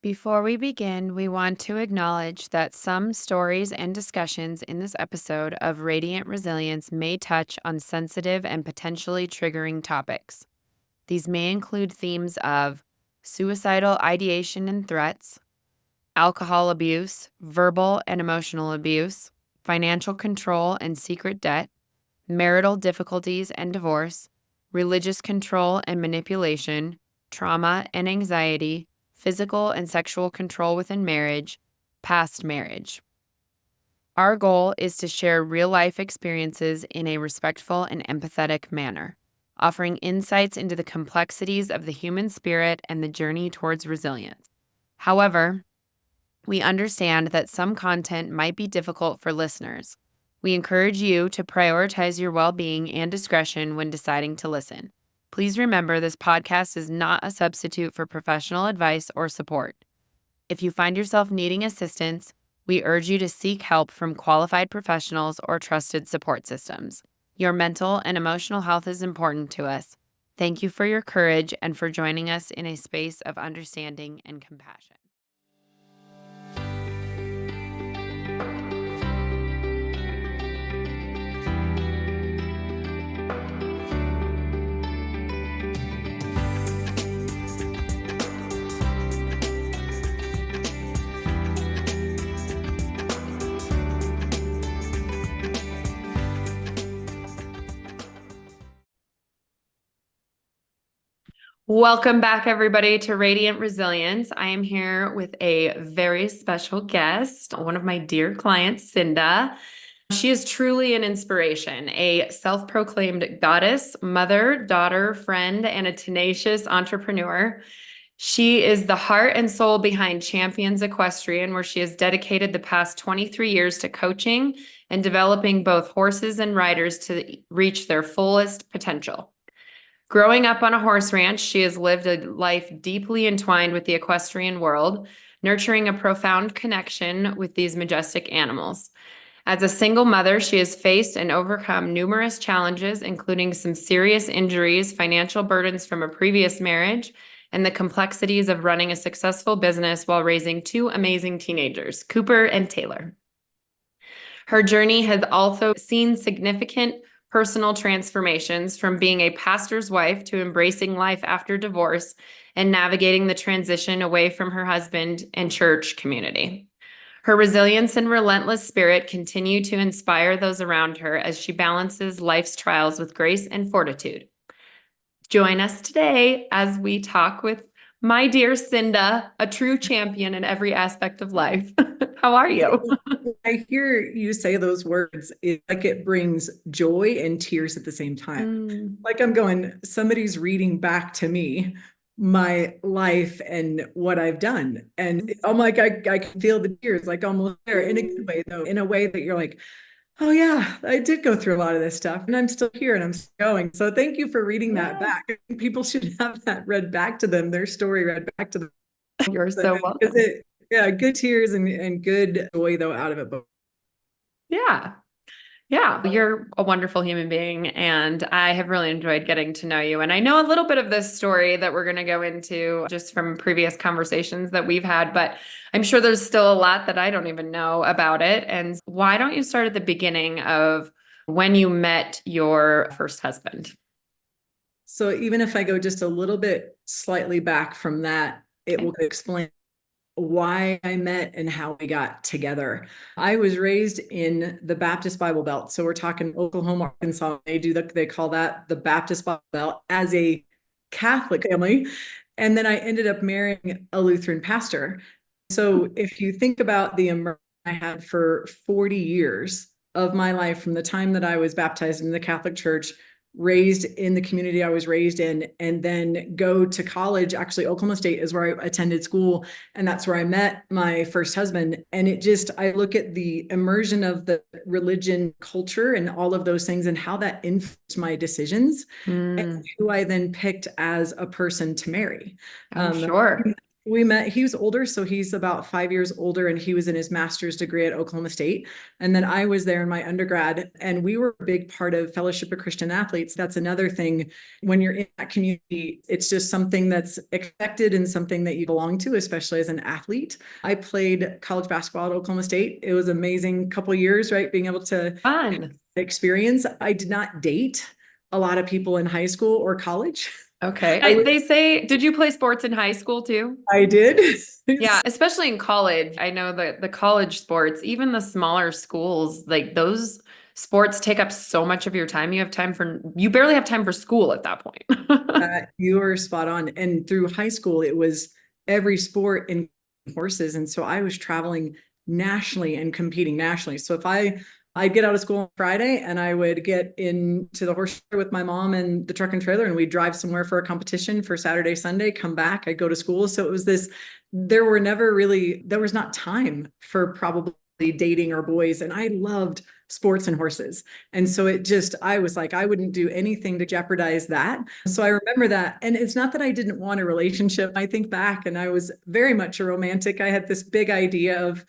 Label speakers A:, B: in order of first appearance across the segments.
A: Before we begin, we want to acknowledge that some stories and discussions in this episode of Radiant Resilience may touch on sensitive and potentially triggering topics. These may include themes of suicidal ideation and threats, alcohol abuse, verbal and emotional abuse, financial control and secret debt, marital difficulties and divorce, religious control and manipulation, trauma and anxiety, physical and sexual control within marriage, past marriage. Our goal is to share real-life experiences in a respectful and empathetic manner, offering insights into the complexities of the human spirit and the journey towards resilience. However, we understand that some content might be difficult for listeners. We encourage you to prioritize your well-being and discretion when deciding to listen. Please remember this podcast is not a substitute for professional advice or support. If you find yourself needing assistance, we urge you to seek help from qualified professionals or trusted support systems. Your mental and emotional health is important to us. Thank you for your courage and for joining us in a space of understanding and compassion. Welcome back, everybody, to Radiant Resilience. I am here with a very special guest, one of my dear clients, Cynda. She is truly an inspiration, a self-proclaimed goddess, mother, daughter, friend, and a tenacious entrepreneur. She is the heart and soul behind Champions Equestrian, where she has dedicated the past 23 years to coaching and developing both horses and riders to reach their fullest potential. Growing up on a horse ranch, she has lived a life deeply entwined with the equestrian world, nurturing a profound connection with these majestic animals. As a single mother, she has faced and overcome numerous challenges, including some serious injuries, financial burdens from a previous marriage, and the complexities of running a successful business while raising two amazing teenagers, Cooper and Taylor. Her journey has also seen significant personal transformations, from being a pastor's wife to embracing life after divorce and navigating the transition away from her husband and church community. Her resilience and relentless spirit continue to inspire those around her as she balances life's trials with grace and fortitude. Join us today as we talk with my dear Cynda, a true champion in every aspect of life. How are you?
B: I hear you say those words, like it brings joy and tears at the same time. Like I'm going, somebody's reading back to me my life and what I've done. And I'm like, I can feel the tears, like almost there in a good way, though, in a way that you're like, oh yeah, I did go through a lot of this stuff and I'm still here and I'm still going. So thank you for reading that back. People should have that read back to them, their story read back to them.
A: You're so welcome.
B: Yeah, good tears and good joy though out of it. But
A: yeah. Yeah, you're a wonderful human being, and I have really enjoyed getting to know you. And I know a little bit of this story that we're going to go into just from previous conversations that we've had, but I'm sure there's still a lot that I don't even know about it. And why don't you start at the beginning of when you met your first husband?
B: So even if I go just a little bit slightly back from that, it will explain why I met and how we got together. I was raised in the Baptist Bible Belt. So we're talking Oklahoma, Arkansas. They call that the Baptist Bible Belt, as a Catholic family. And then I ended up marrying a Lutheran pastor. So if you think about the immersion I had for 40 years of my life, from the time that I was baptized in the Catholic Church, raised in the community I was raised in, and then go to college. Actually, Oklahoma State is where I attended school, and that's where I met my first husband. And I look at the immersion of the religion, culture, and all of those things, and how that influenced my decisions, and who I then picked as a person to marry.
A: Sure.
B: We met, he was older, so he's about 5 years older, and he was in his master's degree at Oklahoma State. And then I was there in my undergrad, and we were a big part of Fellowship of Christian Athletes. That's another thing. When you're in that community, it's just something that's expected and something that you belong to, especially as an athlete. I played college basketball at Oklahoma State. It was amazing couple years, right? Being able to
A: Fun.
B: experience. I did not date a lot of people in high school or college.
A: Okay.
B: I was,
A: They say, did you play sports in high school too?
B: I did.
A: Yeah, especially in college. I know that the college sports, even the smaller schools, like those sports take up so much of your time. You barely have time for school at that point.
B: You are spot on. And through high school, it was every sport in horses. And so I was traveling nationally and competing nationally. So I'd get out of school on Friday and I would get into the horse show with my mom and the truck and trailer, and we'd drive somewhere for a competition for Saturday, Sunday, come back, I'd go to school. So it was this, there was not time for probably dating or boys. And I loved sports and horses. And so I was like, I wouldn't do anything to jeopardize that. So I remember that. And it's not that I didn't want a relationship. I think back and I was very much a romantic. I had this big idea of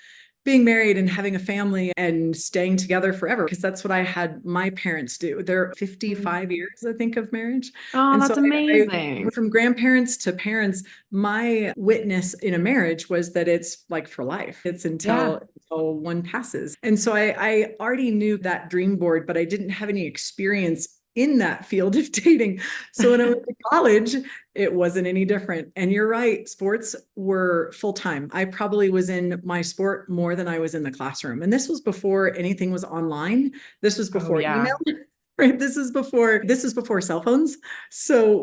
B: being married and having a family and staying together forever, because that's what I had my parents do. They're 55 years, I think, of marriage.
A: Oh,
B: And
A: that's
B: so
A: amazing.
B: from grandparents to parents, my witness in a marriage was that it's like for life. It's
A: Yeah.
B: until one passes. And so I already knew that dream board, but I didn't have any experience in that field of dating. So when I went to college, it wasn't any different. And you're right, sports were full time. I probably was in my sport more than I was in the classroom. And this was before anything was online. This was
A: Oh,
B: before
A: yeah.
B: email. Right. This is before cell phones. So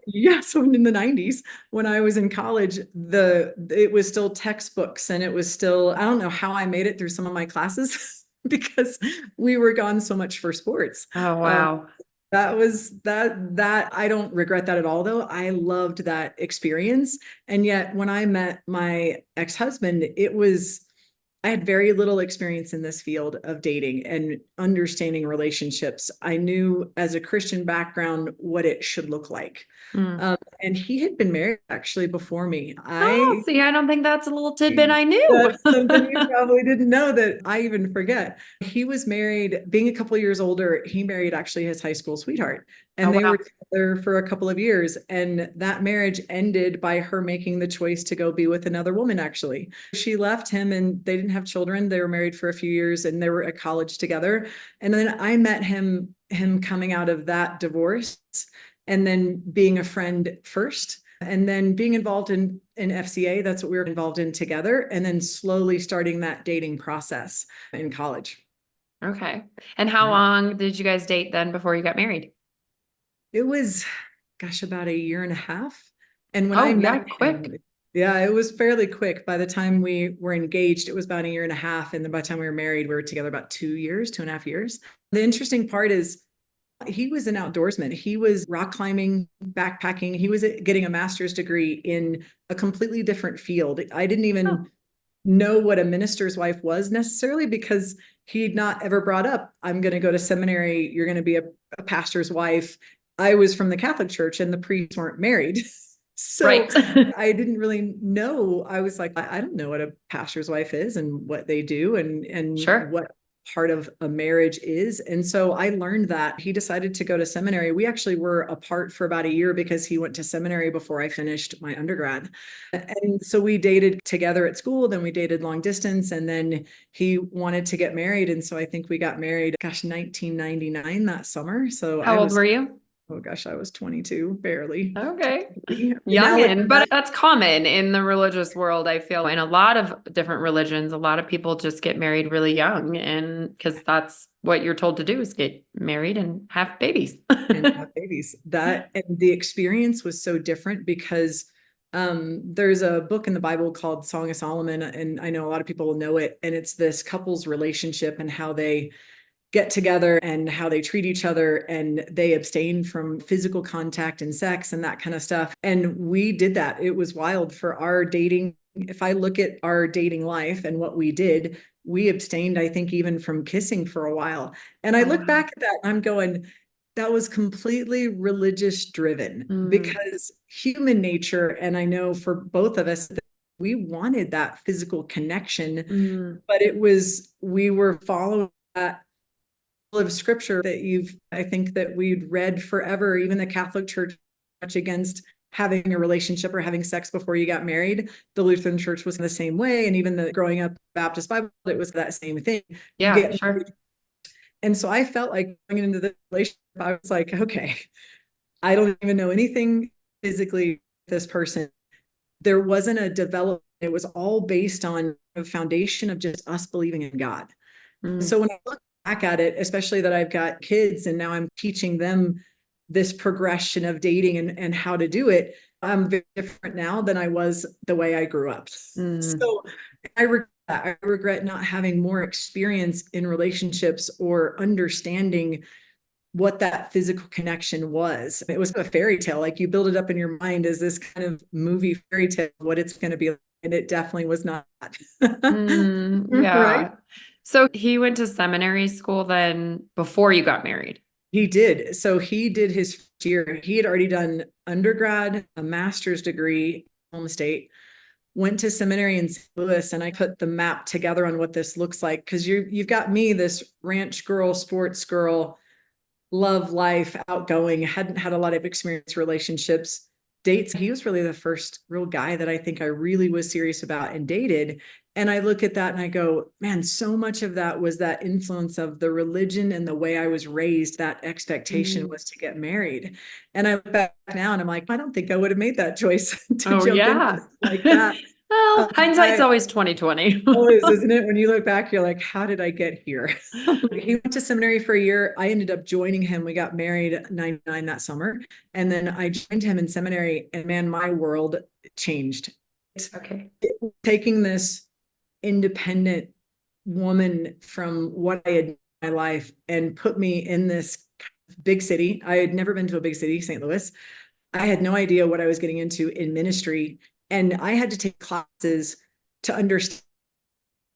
A: Yeah.
B: so in the 90s, when I was in college, it was still textbooks, and it was still, I don't know how I made it through some of my classes because we were gone so much for sports.
A: Oh,
B: Um,
A: wow.
B: that was that I don't regret that at all, though. I loved that experience. And yet when I met my ex-husband, I had very little experience in this field of dating and understanding relationships. I knew as a Christian background what it should look like.
A: Mm.
B: And he had been married actually before me.
A: Oh, see, I don't think that's a little tidbit I knew.
B: That's something you probably didn't know that I even forget. He was married, being a couple of years older, he married actually his high school sweetheart.
A: Oh,
B: And they
A: wow.
B: were together for a couple of years. And that marriage ended by her making the choice to go be with another woman, actually. She left him and they didn't have children. They were married for a few years and they were at college together. And then I met him coming out of that divorce and then being a friend first. And then being involved in FCA, that's what we were involved in together. And then slowly starting that dating process in college.
A: Okay. And how long did you guys date then before you got married?
B: It was, gosh, about a year and a half. And when I
A: Oh, yeah,
B: met
A: quick.
B: him, yeah, it was fairly quick. By the time we were engaged, it was about a year and a half. And then by the time we were married, we were together about 2 years, 2.5 years. The interesting part is he was an outdoorsman. He was rock climbing, backpacking. He was getting a master's degree in a completely different field. I didn't
A: Oh,
B: even know what a minister's wife was necessarily because he'd not ever brought up, I'm going to go to seminary. You're going to be a pastor's wife. I was from the Catholic Church and the priests weren't married. So
A: right.
B: I didn't really know. I was like, I don't know what a pastor's wife is and what they do and
A: Sure.
B: what part of a marriage is. And so I learned that. He decided to go to seminary. We actually were apart for about a year because he went to seminary before I finished my undergrad. And so we dated together at school, then we dated long distance, and then he wanted to get married. And so I think we got married, gosh, 1999 that summer. So
A: How old were you?
B: oh gosh, I was 22, barely.
A: Okay.
B: Now
A: Youngin, but that's common in the religious world, I feel. In a lot of different religions, a lot of people just get married really young, and because that's what you're told to do is get married and have babies.
B: and have babies. That and the experience was so different because there's a book in the Bible called Song of Solomon, and I know a lot of people will know it. And it's this couple's relationship and how they get together and how they treat each other, and they abstain from physical contact and sex and that kind of stuff. And we did that. It was wild for our dating. If I look at our dating life and what we did, we abstained, I think, even from kissing for a while. And I
A: Oh,
B: look
A: wow.
B: back at that and I'm going, that was completely religious driven, because human nature, and I know for both of us, we wanted that physical connection, but we were following that of scripture that I think that we'd read forever. Even the Catholic Church much against having a relationship or having sex before you got married. The Lutheran Church was the same way. And even the growing up Baptist Bible, it was that same thing. You get
A: sure.
B: And so I felt like going into the relationship, I was like, okay, I don't even know anything physically with this person. There wasn't a development. It was all based on a foundation of just us believing in God. So when I look back at it, especially that I've got kids and now I'm teaching them this progression of dating and how to do it, I'm very different now than I was the way I grew up. So I regret not having more experience in relationships or understanding what that physical connection was. It was a fairy tale. Like, you build it up in your mind as this kind of movie fairy tale, what it's going to be like, and it definitely was not.
A: Yeah.
B: Right?
A: So he went to seminary school then before you got married?
B: He did. So he did his first year. He had already done undergrad, a master's degree, home state, went to seminary in St. Louis, and I put the map together on what this looks like. Because you've got me, this ranch girl, sports girl, love life, outgoing, hadn't had a lot of experience, relationships, dates. He was really the first real guy that I think I really was serious about and dated. And I look at that and I go, man, so much of that was that influence of the religion and the way I was raised. That expectation was to get married. And I look back now and I'm like, I don't think I would have made that choice to jump in like that.
A: Well, hindsight's always 2020.
B: Always, isn't it? When you look back, you're like, how did I get here? He went to seminary for a year. I ended up joining him. We got married 99 that summer. And then I joined him in seminary, and man, my world changed.
A: Okay.
B: Taking this independent woman from what I had in my life and put me in this big city. I had never been to a big city, St. Louis. I had no idea what I was getting into in ministry. And I had to take classes to understand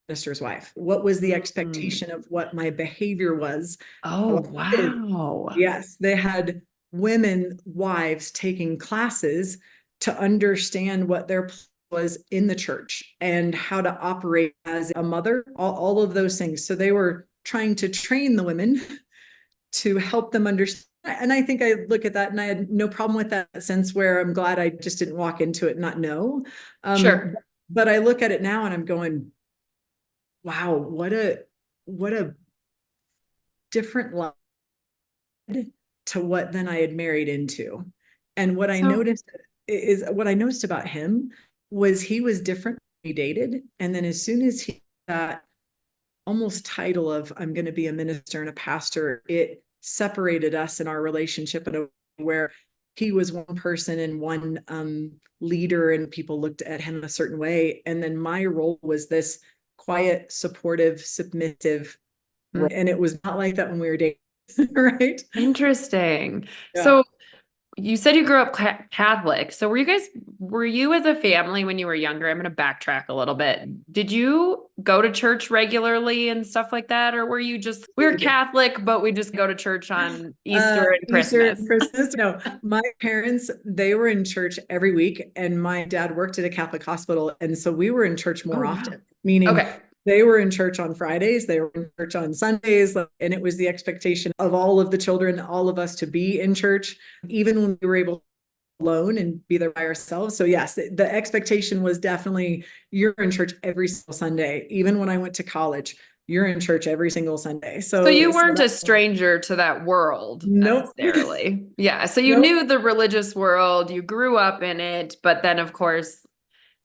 B: minister's wife. What was the expectation of what my behavior was?
A: Oh, wow.
B: Yes, they had women wives taking classes to understand what their place was in the church and how to operate as a mother, all of those things. So they were trying to train the women to help them understand. And I think I look at that and I had no problem with that sense, where I'm glad I just didn't walk into it and not know.
A: Sure.
B: But I look at it now and I'm going, wow, what a different life to what then I had married into. And what I noticed about him was he was different when he dated. And then as soon as he got almost title of, I'm going to be a minister and a pastor, it separated us in our relationship in a way where he was one person and one leader, and people looked at him a certain way. And then my role was this quiet, supportive, submissive role. And it was not like that when we were dating. Right?
A: Interesting.
B: Yeah.
A: So you said you grew up Catholic. So were you as a family when you were younger? I'm going to backtrack a little bit. Did you go to church regularly and stuff like that? Or were you just, we're Catholic, but we just go to church on Easter and Christmas?
B: No, my parents, they were in church every week, and my dad worked at a Catholic hospital. And so we were in church more often, meaning they were in church on Fridays, they were in church on Sundays, and it was the expectation of all of the children, all of us, to be in church, even when we were able to be alone and be there by ourselves. So yes, the expectation was definitely, you're in church every single Sunday. Even when I went to college, you're in church every single Sunday. So
A: you weren't a stranger to that world necessarily. Yeah. So you knew the religious world, you grew up in it, but then of course,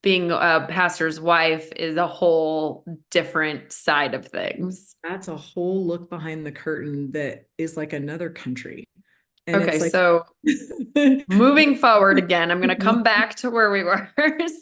A: being a pastor's wife is a whole different side of things.
B: That's a whole look behind the curtain that is like another country.
A: And okay, so moving forward again, I'm going to come back to where we were.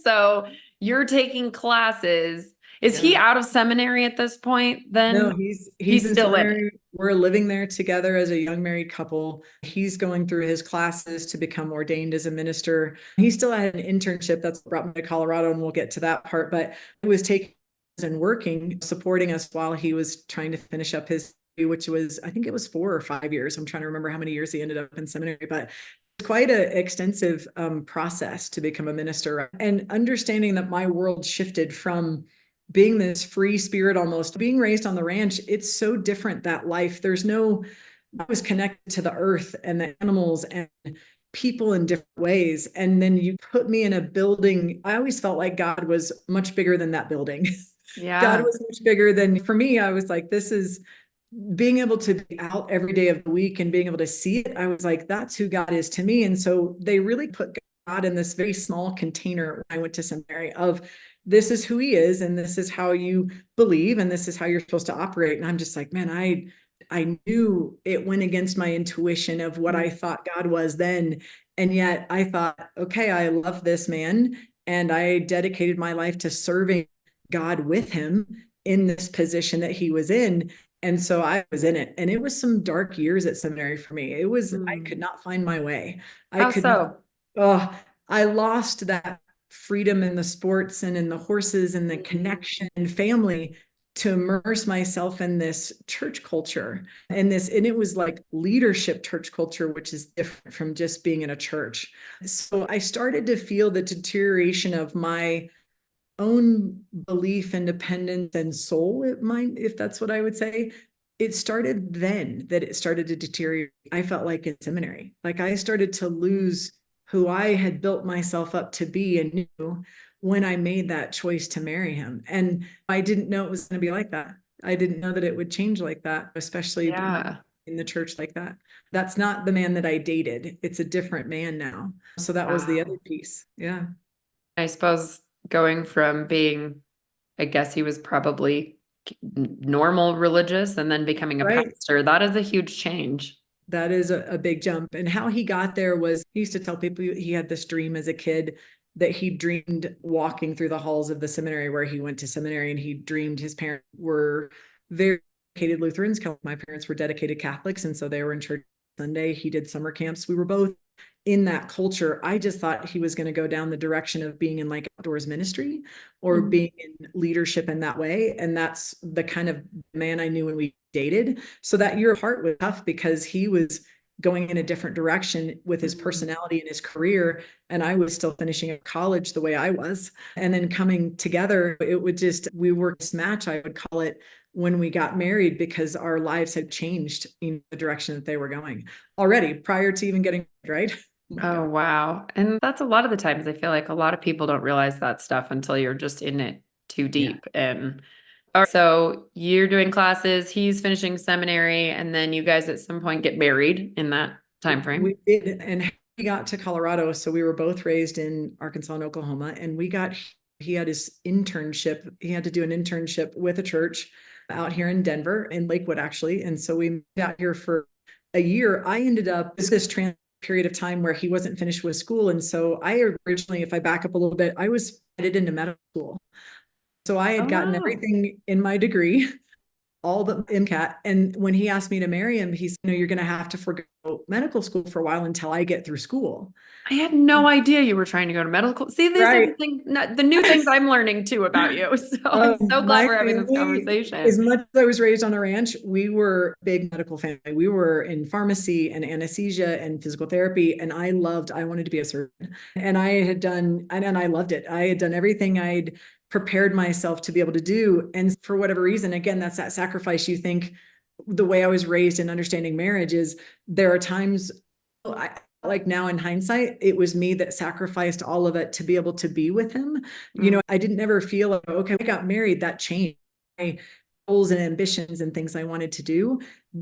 A: So you're taking classes. Is he out of seminary at this point then?
B: No, he's still in it. We're living there together as a young married couple. He's going through his classes to become ordained as a minister. He still had an internship that's brought me to Colorado, and we'll get to that part, but he was taking and working, supporting us while he was trying to finish up his which was, I think it was 4 or 5 years. I'm trying to remember how many years he ended up in seminary, but it's quite an extensive process to become a minister. And understanding that my world shifted from being this free spirit, almost being raised on the ranch. It's so different, that life. I was connected to the earth and the animals and people in different ways. And then you put me in a building. I always felt like God was much bigger than that building. God
A: Yeah.
B: was much bigger than, for me, I was like, this is being able to be out every day of the week and being able to see it. I was like, that's who God is to me. And so they really put God in this very small container when I went to seminary of, this is who he is, and this is how you believe, and this is how you're supposed to operate. And I'm just like, man, I knew it went against my intuition of what I thought God was then. And yet I thought, okay, I love this man, and I dedicated my life to serving God with him in this position that he was in. And so I was in it. And it was some dark years at seminary for me. I could not find my way. I
A: How
B: could not,
A: so?
B: oh, I lost that freedom in the sports and in the horses and the connection and family to immerse myself in this church culture and it was like leadership church culture, which is different from just being in a church. So I started to feel the deterioration of my own belief, independence, and soul, if that's what I would say. It started then that it started to deteriorate. I felt like in seminary, like I started to lose who I had built myself up to be and knew when I made that choice to marry him. And I didn't know it was going to be like that. I didn't know that it would change like that, especially
A: Yeah.
B: in the church like that. That's not the man that I dated. It's a different man now. So that was the other
A: Wow.
B: piece. Yeah.
A: I suppose going from being, I guess he was probably normal religious and then becoming a
B: Right.
A: pastor, that is a huge change.
B: That is a big jump. And how he got there was, he used to tell people he had this dream as a kid that he dreamed walking through the halls of the seminary where he went to seminary, and he dreamed his parents were very dedicated Lutherans. My parents were dedicated Catholics, and so they were in church Sunday. He did summer camps. We were both in that culture. I just thought he was going to go down the direction of being in like outdoors ministry or being in leadership in that way. And that's the kind of man I knew when we dated. So that year apart was tough because he was going in a different direction with his personality and his career. And I was still finishing college the way I was. And then coming together, we were mismatched, I would call it, when we got married, because our lives had changed in the direction that they were going already prior to even getting married, right? Oh my
A: Oh,
B: God.
A: wow. And that's a lot of the times I feel like a lot of people don't realize that stuff until you're just in it too
B: Yeah.
A: deep. And all right, so you're doing classes, he's finishing seminary, and then you guys at some point get married in that time frame.
B: We did, and he got to Colorado. So we were both raised in Arkansas and Oklahoma, and he had his internship. He had to do an internship with a church out here in Denver, in Lakewood, actually. And so we got here for a year. I ended up this period of time where he wasn't finished with school. And so I originally, if I back up a little bit, I was headed into medical school. So I
A: Oh,
B: had gotten
A: wow.
B: everything in my degree, all but MCAT. And when he asked me to marry him, he said, you're going to have to forgo medical school for a while until I get through school.
A: I had no idea you were trying to go to medical. See, these are
B: Right.
A: the thing, the new things I'm learning too about you. So I'm so glad
B: My
A: we're having this
B: family, as
A: conversation.
B: much as I was raised on a ranch, we were a big medical family. We were in pharmacy and anesthesia and physical therapy. And I wanted to be a surgeon. And I loved it. I had done everything I'd prepared myself to be able to do. And for whatever reason, again, that's that sacrifice. You think the way I was raised in understanding marriage is there are times like now in hindsight, it was me that sacrificed all of it to be able to be with him. I didn't ever feel like, okay, I got married, that changed my goals and ambitions and things I wanted to do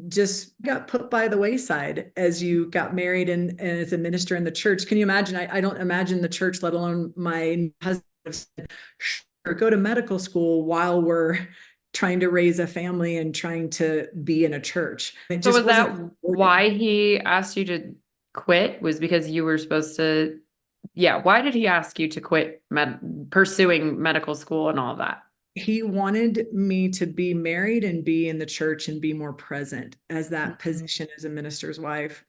B: just got put by the wayside as you got married and as a minister in the church. Can you imagine? I don't imagine the church, let alone my husband, said, sure, go to medical school while we're trying to raise a family and trying to be in a church. It
A: So
B: just
A: was that
B: wasn't supported.
A: why he asked you to quit? Was because you were supposed to, yeah, why did he ask you to quit pursuing medical school and all that?
B: He wanted me to be married and be in the church and be more present as that position as a minister's wife.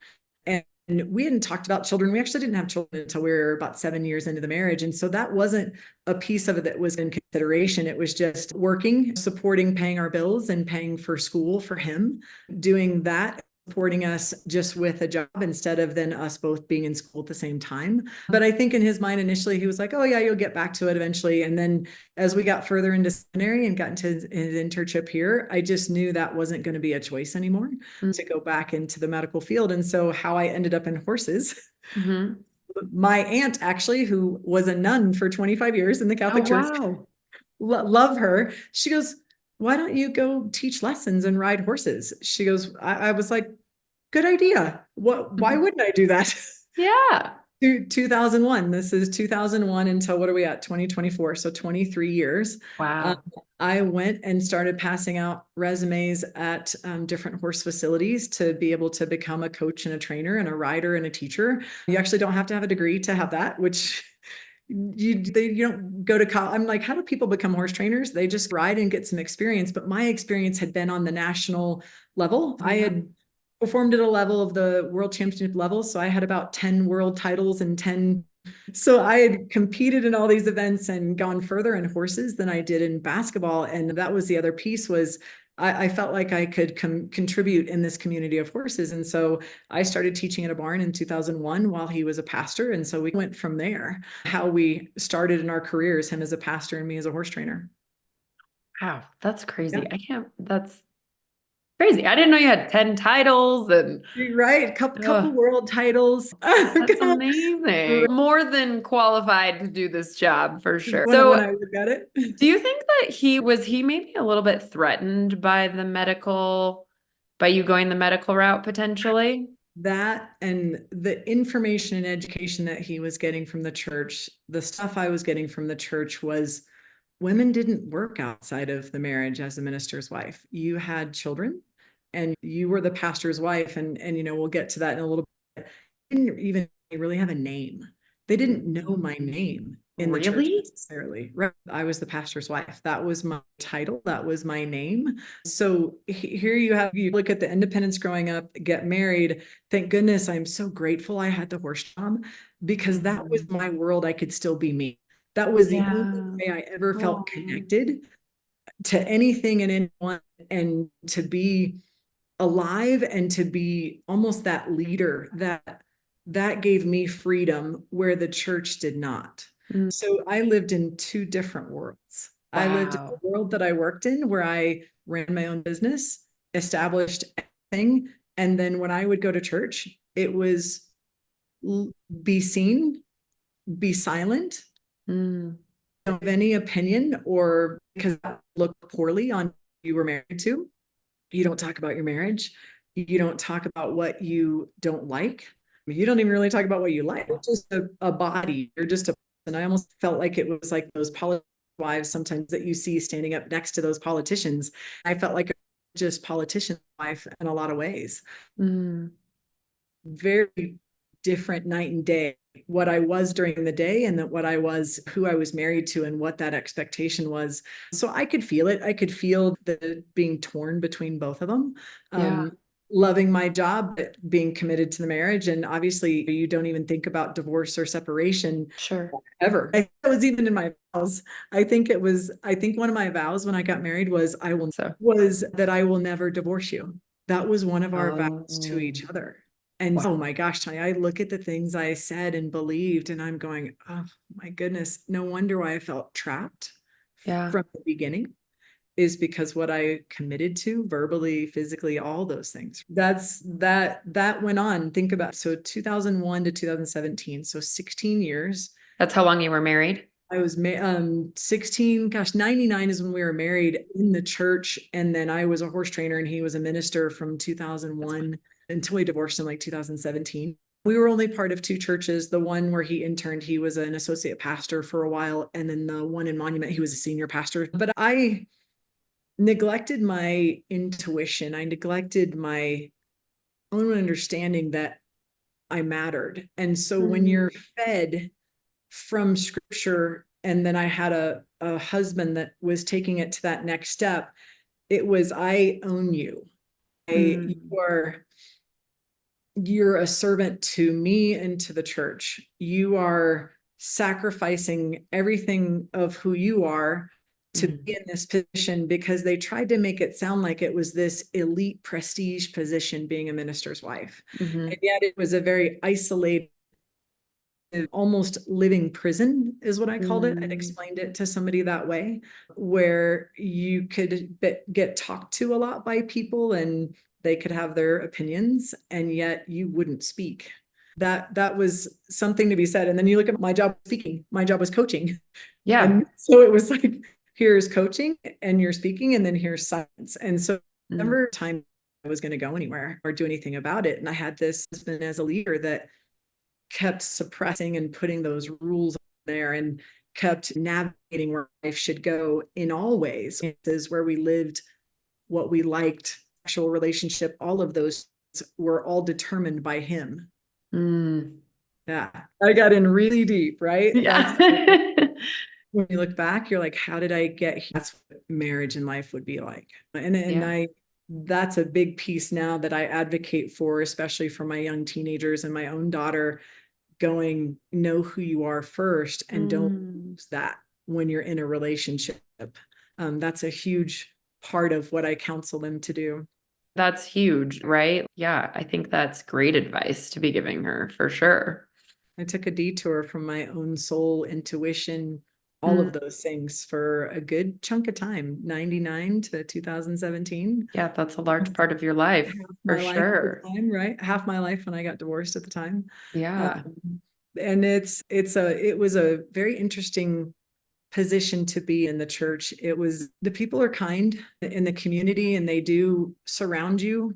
B: And we hadn't talked about children. We actually didn't have children until we were about 7 years into the marriage. And so that wasn't a piece of it that was in consideration. It was just working, supporting, paying our bills and paying for school for him, doing that, supporting us just with a job instead of then us both being in school at the same time. But I think in his mind initially, he was like, oh yeah, you'll get back to it eventually. And then as we got further into seminary and got into his internship here, I just knew that wasn't going to be a choice anymore to go back into the medical field. And so how I ended up in horses, my aunt actually, who was a nun for 25 years in the Catholic Church, love her. She goes, why don't you go teach lessons and ride horses? She goes, I was like, good idea. Why wouldn't I do that?
A: Yeah.
B: 2001. This is 2001 until what are we at? 2024. So 23 years.
A: Wow.
B: I went and started passing out resumes at different horse facilities to be able to become a coach and a trainer and a rider and a teacher. You actually don't have to have a degree to have that, which you don't go to college. I'm like, how do people become horse trainers? They just ride and get some experience. But my experience had been on the national level. I had performed at a level of the world championship level. So I had about 10 world titles and 10. So I had competed in all these events and gone further in horses than I did in basketball. And that was the other piece was I felt like I could contribute in this community of horses. And so I started teaching at a barn in 2001 while he was a pastor. And so we went from there, how we started in our careers, him as a pastor and me as a horse trainer.
A: Wow. That's crazy.
B: Yeah.
A: That's crazy. I didn't know you had 10 titles and
B: right. Couple world titles.
A: that's amazing. More than qualified to do this job for sure.
B: When I look at it.
A: Do you think that he maybe a little bit threatened by by you going the medical route potentially?
B: That and the information and education that he was getting from the church, the stuff I was getting from the church was women didn't work outside of the marriage as a minister's wife. You had children and you were the pastor's wife. And we'll get to that in a little bit. Didn't even really have a name. They didn't know my name in the church necessarily. I was the pastor's wife. That was my title. That was my name. So here you look at the independence growing up, get married. Thank goodness I'm so grateful I had the horse job because that was my world. I could still be me. That was the only way I ever felt connected to anything and anyone, and to be alive and to be almost that leader that gave me freedom where the church did not. So I lived in two different worlds. I lived in the world that I worked in where I ran my own business, established everything. And then when I would go to church, it was be seen, be silent, don't have any opinion, or because that looked poorly on who you were married to. You don't talk about your marriage. You don't talk about what you don't like. You don't even really talk about what you like. You're just a body. You're just and I almost felt like it was like those politician wives sometimes that you see standing up next to those politicians. I felt like just politician wife in a lot of ways. Very different night and day. What I was during the day and what I was, who I was married to and what that expectation was. So I could feel it. I could feel the being torn between both of them. Loving my job, but being committed to the marriage. And obviously you don't even think about divorce or separation ever. It was even in my vows. I think one of my vows when I got married was that I will never divorce you. That was one of our vows to each other. And oh my gosh, Tony, I look at the things I said and believed and I'm going, oh my goodness, no wonder why I felt trapped from the beginning. Is because what I committed to verbally, physically, all those things. That went on. Think about, so 2001 to 2017. So 16 years.
A: That's how long you were married?
B: I was 16, 99 is when we were married in the church. And then I was a horse trainer and he was a minister from 2001 until we divorced in like 2017. We were only part of two churches. The one where he interned, he was an associate pastor for a while. And then the one in Monument, he was a senior pastor. But I neglected my intuition. I neglected my own understanding that I mattered. And so when you're fed from scripture, and then I had a husband that was taking it to that next step, it was, I own you. You are you're a servant to me and to the church. You are sacrificing everything of who you are to be in this position, because they tried to make it sound like it was this elite prestige position being a minister's wife.
A: Mm-hmm.
B: And yet it was a very isolated, almost living prison is what I called it. I'd explained it to somebody that way, where you could get talked to a lot by people and they could have their opinions, and yet you wouldn't speak. That was something to be said. And then you look at my job speaking, my job was coaching.
A: Yeah.
B: And so it was like, here's coaching and you're speaking, and then here's science. And so never time I was going to go anywhere or do anything about it. And I had this husband as a leader that kept suppressing and putting those rules there, and kept navigating where life should go in all ways. This is where we lived, what we liked, sexual relationship, all of those were all determined by him. Yeah, I got in really deep, right?
A: Yeah.
B: When you look back, you're like, how did I get here? That's what marriage and life would be like. And that's a big piece now that I advocate for, especially for my young teenagers and my own daughter, going, know who you are first, and don't lose that when you're in a relationship. That's a huge part of what I counsel them to do.
A: That's huge, right? Yeah, I think that's great advice to be giving her for sure.
B: I took a detour from my own soul, intuition, all of those things for a good chunk of time, 99 to 2017.
A: Yeah, that's a large part of your life for sure.
B: Time, right? Half my life when I got divorced at the time.
A: Yeah.
B: And it was a very interesting position to be in the church. It was, the people are kind in the community, and they do surround you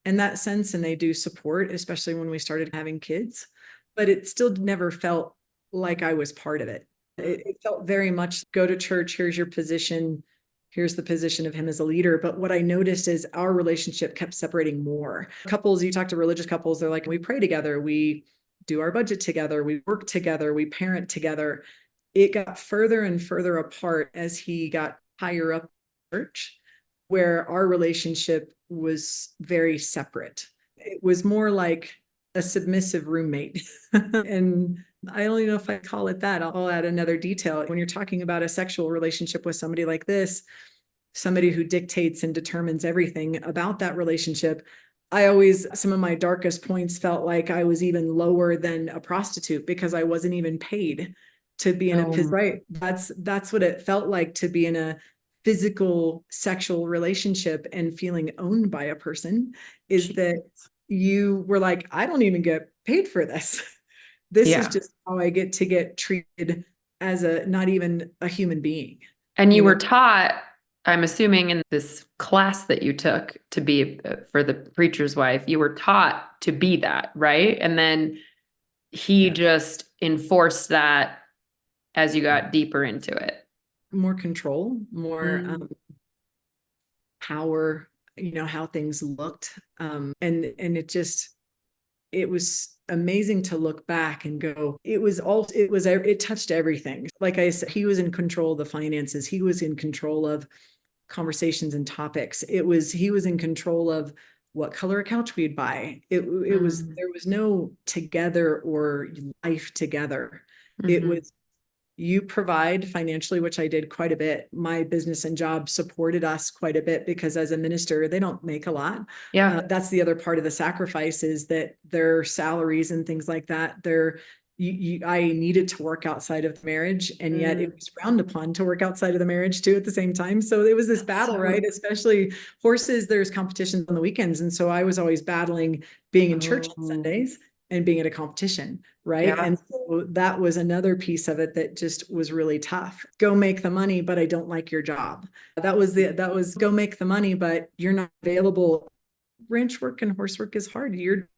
B: in that sense, and they do support, especially when we started having kids, but it still never felt like I was part of it. It felt very much, go to church, here's your position, here's the position of him as a leader. But what I noticed is our relationship kept separating more. Couples, you talk to religious couples, they're like, we pray together, we do our budget together, we work together, we parent together. It got further and further apart as he got higher up in church, where our relationship was very separate. It was more like a submissive roommate. And I don't even know if I call it that. I'll add another detail. When you're talking about a sexual relationship with somebody like this, somebody who dictates and determines everything about that relationship, some of my darkest points felt like I was even lower than a prostitute, because I wasn't even paid to be in a position. Right. That's what it felt like to be in a physical sexual relationship and feeling owned by a person, is that you were like, I don't even get paid for this. This is just how I get to get treated as not even a human being.
A: And you were taught, I'm assuming in this class that you took to be for the preacher's wife, you were taught to be that, right? And then he just enforced that as you got deeper into it.
B: More control, more power, how things looked. And it was amazing to look back and go, it touched everything. Like I said, he was in control of the finances. He was in control of conversations and topics. He was in control of what color couch we'd buy. There was no together or life together. It was, you provide financially, which I did quite a bit. My business and job supported us quite a bit, because as a minister, they don't make a lot.
A: Yeah.
B: That's the other part of the sacrifice, is that their salaries and things like that, I needed to work outside of the marriage, and yet it was frowned upon to work outside of the marriage too at the same time. So it was this battle, right? Especially horses, there's competitions on the weekends. And so I was always battling being in church on Sundays and being at a competition, right?
A: Yeah.
B: And so that was another piece of it that just was really tough. Go make the money, but I don't like your job. That was go make the money, but you're not available. Ranch work and horse work is hard. You're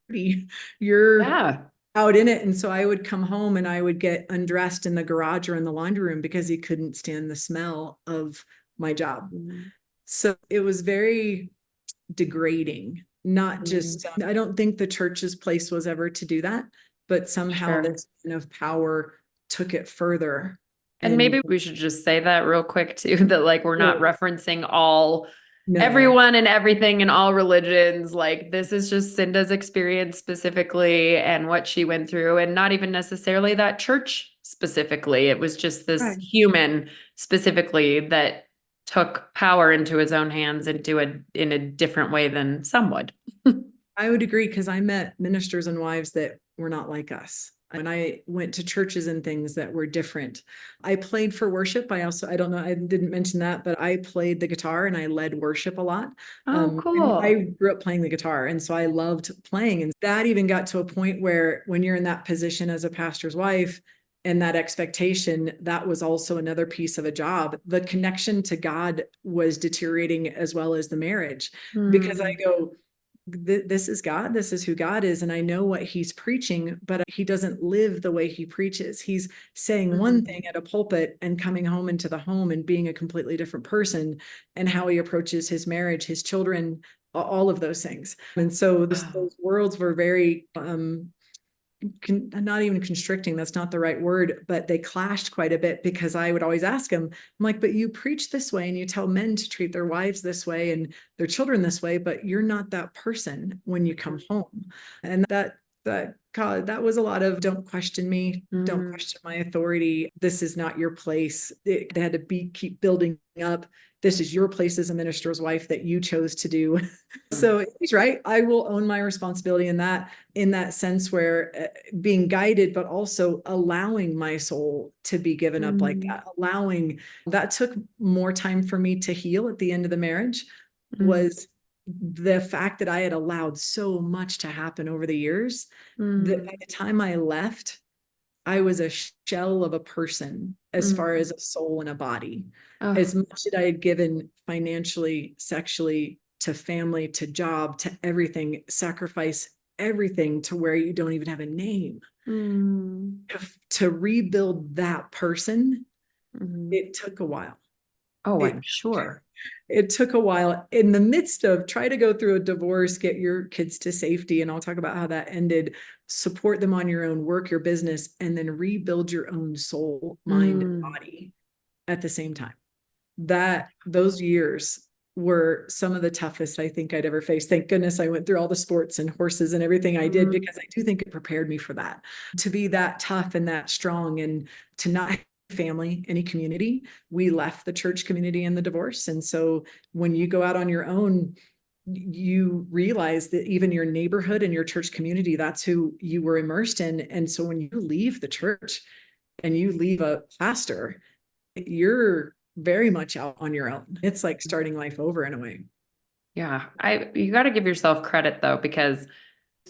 B: out in it. And so I would come home and I would get undressed in the garage or in the laundry room, because he couldn't stand the smell of my job. So it was very degrading. Not just, I don't think the church's place was ever to do that, but somehow this kind of power took it further.
A: And maybe we should just say that real quick too, that like, we're not referencing all
B: No.
A: everyone and everything in all religions. Like, this is just Cynda's experience specifically and what she went through, and not even necessarily that church specifically. It was just this
B: Right.
A: human specifically that took power into his own hands and do it in a different way than some would.
B: I would agree, because I met ministers and wives that were not like us. And I went to churches and things that were different. I played for worship. I don't know, I didn't mention that, but I played the guitar and I led worship a lot.
A: Oh,
B: And I
A: cool.
B: grew up playing the guitar. And so I loved playing. And that even got to a point where when you're in that position as a pastor's wife and that expectation, that was also another piece of a job. The connection to God was deteriorating as well as the marriage, because I
A: Mm,
B: go, this is God. This is who God is. And I know what he's preaching, but he doesn't live the way he preaches. He's saying one
A: mhm.
B: thing at a pulpit and coming home into the home and being a completely different person, and how he approaches his marriage, his children, all of those things. And so
A: Wow.
B: those worlds were very, not even constricting, that's not the right word, but they clashed quite a bit, because I would always ask him, I'm like, but you preach this way and you tell men to treat their wives this way and their children this way, but you're not that person when you come home. And that God, that was a lot of, don't question me, don't
A: Mm,
B: question my authority, this is not your place. They had to keep building up, this is your place as a minister's wife that you chose to do. So he's right, I will own my responsibility in that sense, where being guided, but also allowing my soul to be given up like
A: mm,
B: that, allowing, that took more time for me to heal at the end of the marriage,
A: mm,
B: was the fact that I had allowed so much to happen over the years, that by
A: mm,
B: the time I left, I was a shell of a person as far
A: mm.
B: as a soul and a body.
A: Oh,
B: As much as I had given financially, sexually, to family, to job, to everything, sacrifice everything to where you don't even have a name.
A: mm,
B: To rebuild that person,
A: mm.
B: it took a while.
A: Oh, I'm
B: It
A: sure.
B: it took a while in the midst of try to go through a divorce, get your kids to safety, and I'll talk about how that ended, support them on your own, work your business, and then rebuild your own soul, mind, and
A: Mm,
B: body at the same time. That those years were some of the toughest I think I'd ever faced. Thank goodness I went through all the sports and horses and everything I did,
A: mm,
B: because I do think it prepared me for that, to be that tough and that strong, and to not have family, any community. We left the church community in the divorce. And so when you go out on your own, you realize that even your neighborhood and your church community, that's who you were immersed in. And so when you leave the church and you leave a pastor, you're very much out on your own. It's like starting life over in a way.
A: yeah. You got to give yourself credit though, because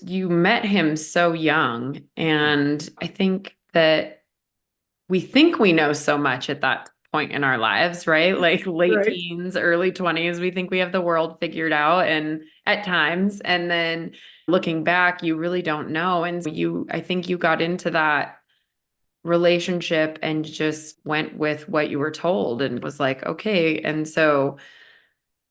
A: you met him so young. And I think that we think we know so much at that point in our lives, right? Like late
B: Right.
A: teens, early 20s, we think we have the world figured out and at times. And then looking back, you really don't know. And I think you got into that relationship and just went with what you were told and was like, okay. And so,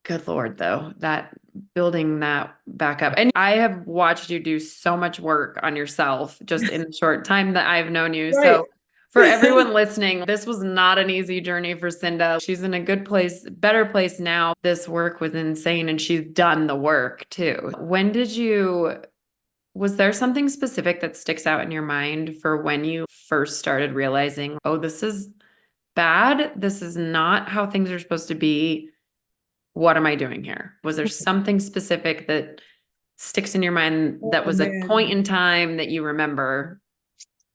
A: good Lord, though, that building that back up. And I have watched you do so much work on yourself just in the short time that I've known you.
B: Right.
A: So, for everyone listening, this was not an easy journey for Cynda. She's in a good place, better place now. This work was insane and she's done the work too. Was there something specific that sticks out in your mind for when you first started realizing, oh, this is bad? This is not how things are supposed to be. What am I doing here? Was there something specific that sticks in your mind that
B: Oh
A: was a point
B: man,
A: in time that you remember?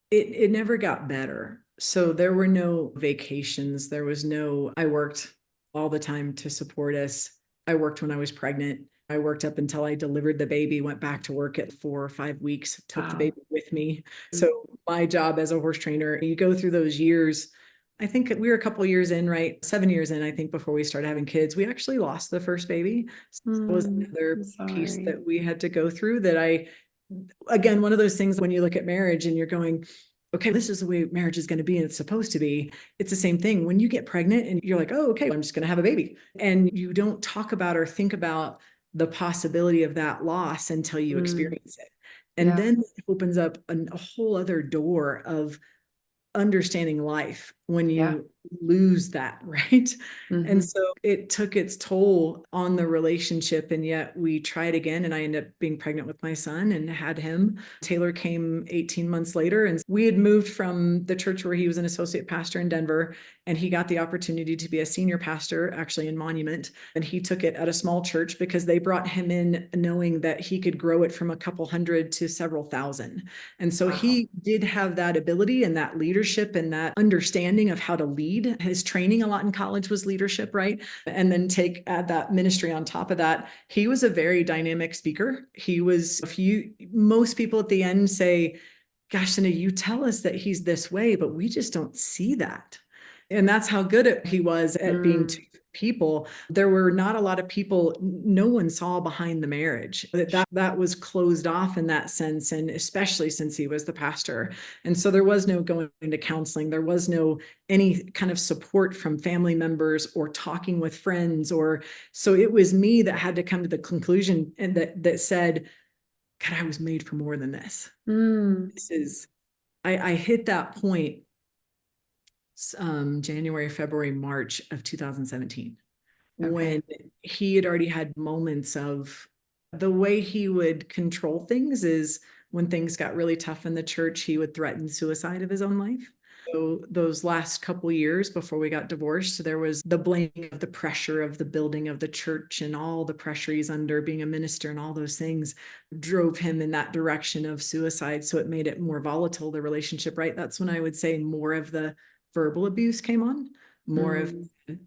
B: it never got better. So there were no vacations. There was no, I worked all the time to support us. I worked when I was pregnant. I worked up until I delivered the baby, went back to work at 4 or 5 weeks, took the
A: Wow.
B: baby with me. So my job as a horse trainer, you go through those years. I think we were a couple years in, right? 7 years in, I think, before we started having kids. We actually lost the first baby. So that was
A: I'm
B: another piece
A: sorry.
B: that we had to go through, that again, one of those things when you look at marriage and you're going, okay, this is the way marriage is going to be and it's supposed to be. It's the same thing when you get pregnant and you're like, oh, okay, I'm just going to have a baby. And you don't talk about or think about the possibility of that loss until you
A: Mm,
B: experience it. And
A: yeah.
B: then it opens up a whole other door of understanding life when
A: Yeah.
B: you lose that, right? And
A: Mm-hmm.
B: so it took its toll on the relationship. And yet we tried again, and I ended up being pregnant with my son and had him. Taylor came 18 months later, and we had moved from the church where he was an associate pastor in Denver, and he got the opportunity to be a senior pastor actually in Monument. And he took it at a small church because they brought him in knowing that he could grow it from a couple hundred to several thousand. And so
A: Wow.
B: he did have that ability and that leadership and that understanding of how to lead. His training a lot in college was leadership, right? And then add that ministry on top of that. He was a very dynamic speaker. Most people at the end say, gosh, Cynda, you tell us that he's this way, but we just don't see that. And that's how good he was at being to people. There were not a lot of people, no one saw behind the marriage. That was closed off in that sense, and especially since he was the pastor. And so there was no going to counseling. There was no any kind of support from family members or talking with friends. So it was me that had to come to the conclusion and that said, God, I was made for more than this. I hit that point January, February, March of 2017, when he had already had moments of the way he would control things is when things got really tough in the church, he would threaten suicide of his own life. So those last couple years before we got divorced, there was the blaming of the pressure of the building of the church and all the pressure he's under being a minister, and all those things drove him in that direction of suicide. So it made it more volatile, the relationship, right? That's when I would say more of the verbal abuse came on, more of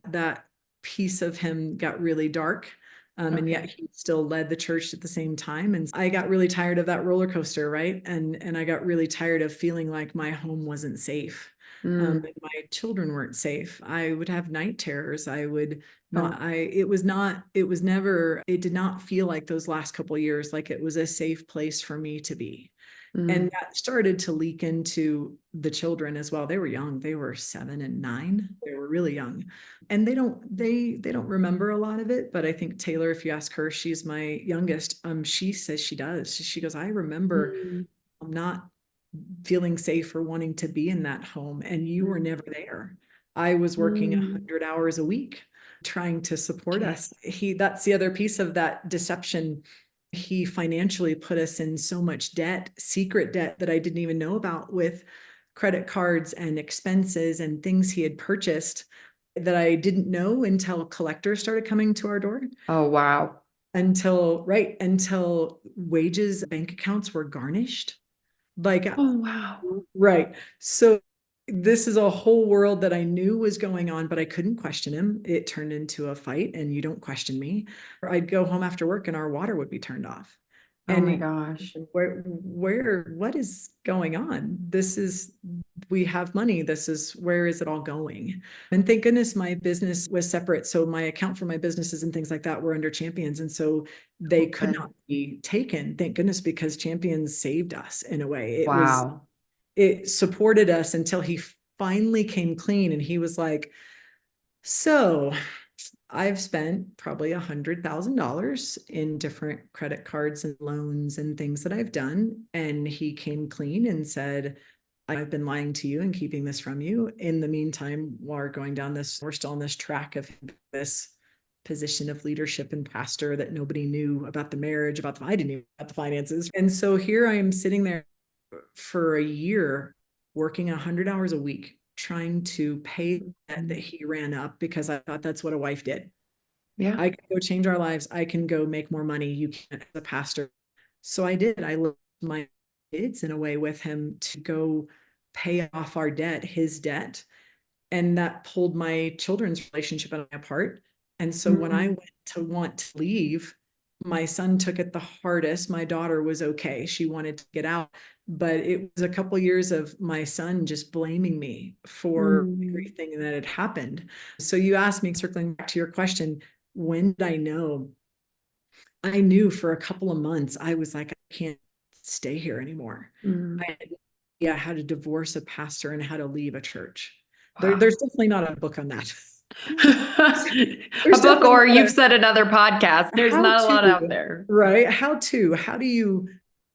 B: that piece of him got really dark. And yet he still led the church at the same time. And I got really tired of that roller coaster, right? And I got really tired of feeling like my home wasn't safe. And my children weren't safe. I would have night terrors. I would not, it did not feel like those last couple of years, like it was a safe place for me to be. And that started to leak into the children as well. They were young. They were 7 and 9. They were really young. And they don't remember a lot of it. But I think Taylor, if you ask her, she's my youngest. She says she does. She goes, I remember I'm not feeling safe or wanting to be in that home. And you were never there. I was working 100 hours a week trying to support us. That's the other piece of that deception. He financially put us in so much debt, secret debt that I didn't even know about, with credit cards and expenses and things he had purchased that I didn't know until collectors started coming to our door.
A: Oh, wow.
B: Until wages, bank accounts were garnished. Like,
A: Oh, wow.
B: right. So this is a whole world that I knew was going on, but I couldn't question him. It turned into a fight, and you don't question me. Or I'd go home after work and our water would be turned off.
A: Oh my
B: And
A: gosh.
B: what is going on? We have money. Where is it all going? And thank goodness my business was separate. So my account for my businesses and things like that were under Champions. And so they could not be taken. Thank goodness, because Champions saved us in a way.
A: Wow.
B: It supported us until he finally came clean, and he was like, so I've spent probably $100,000 in different credit cards and loans and things that I've done. And he came clean and said, I've been lying to you and keeping this from you. In the meantime, we're still on this track of this position of leadership and pastor that nobody knew about, the marriage, I didn't know about the finances. And so here I am sitting there for a year, working 100 hours a week, trying to pay the debt that he ran up, because I thought that's what a wife did.
A: Yeah.
B: I can go change our lives. I can go make more money. You can't, as a pastor. So I did. I left my kids in a way with him to go pay off our debt, his debt. And that pulled my children's relationship apart. And so when I want to leave, my son took it the hardest. My daughter was okay. She wanted to get out, but it was a couple of years of my son just blaming me for everything that had happened. So you asked me, circling back to your question, when did I know? I knew for a couple of months. I was like, I can't stay here anymore. I had no idea how to divorce a pastor and how to leave a church. There's definitely not a book on that.
A: A book, or you've said another podcast. There's not a lot out there.
B: Right? How do you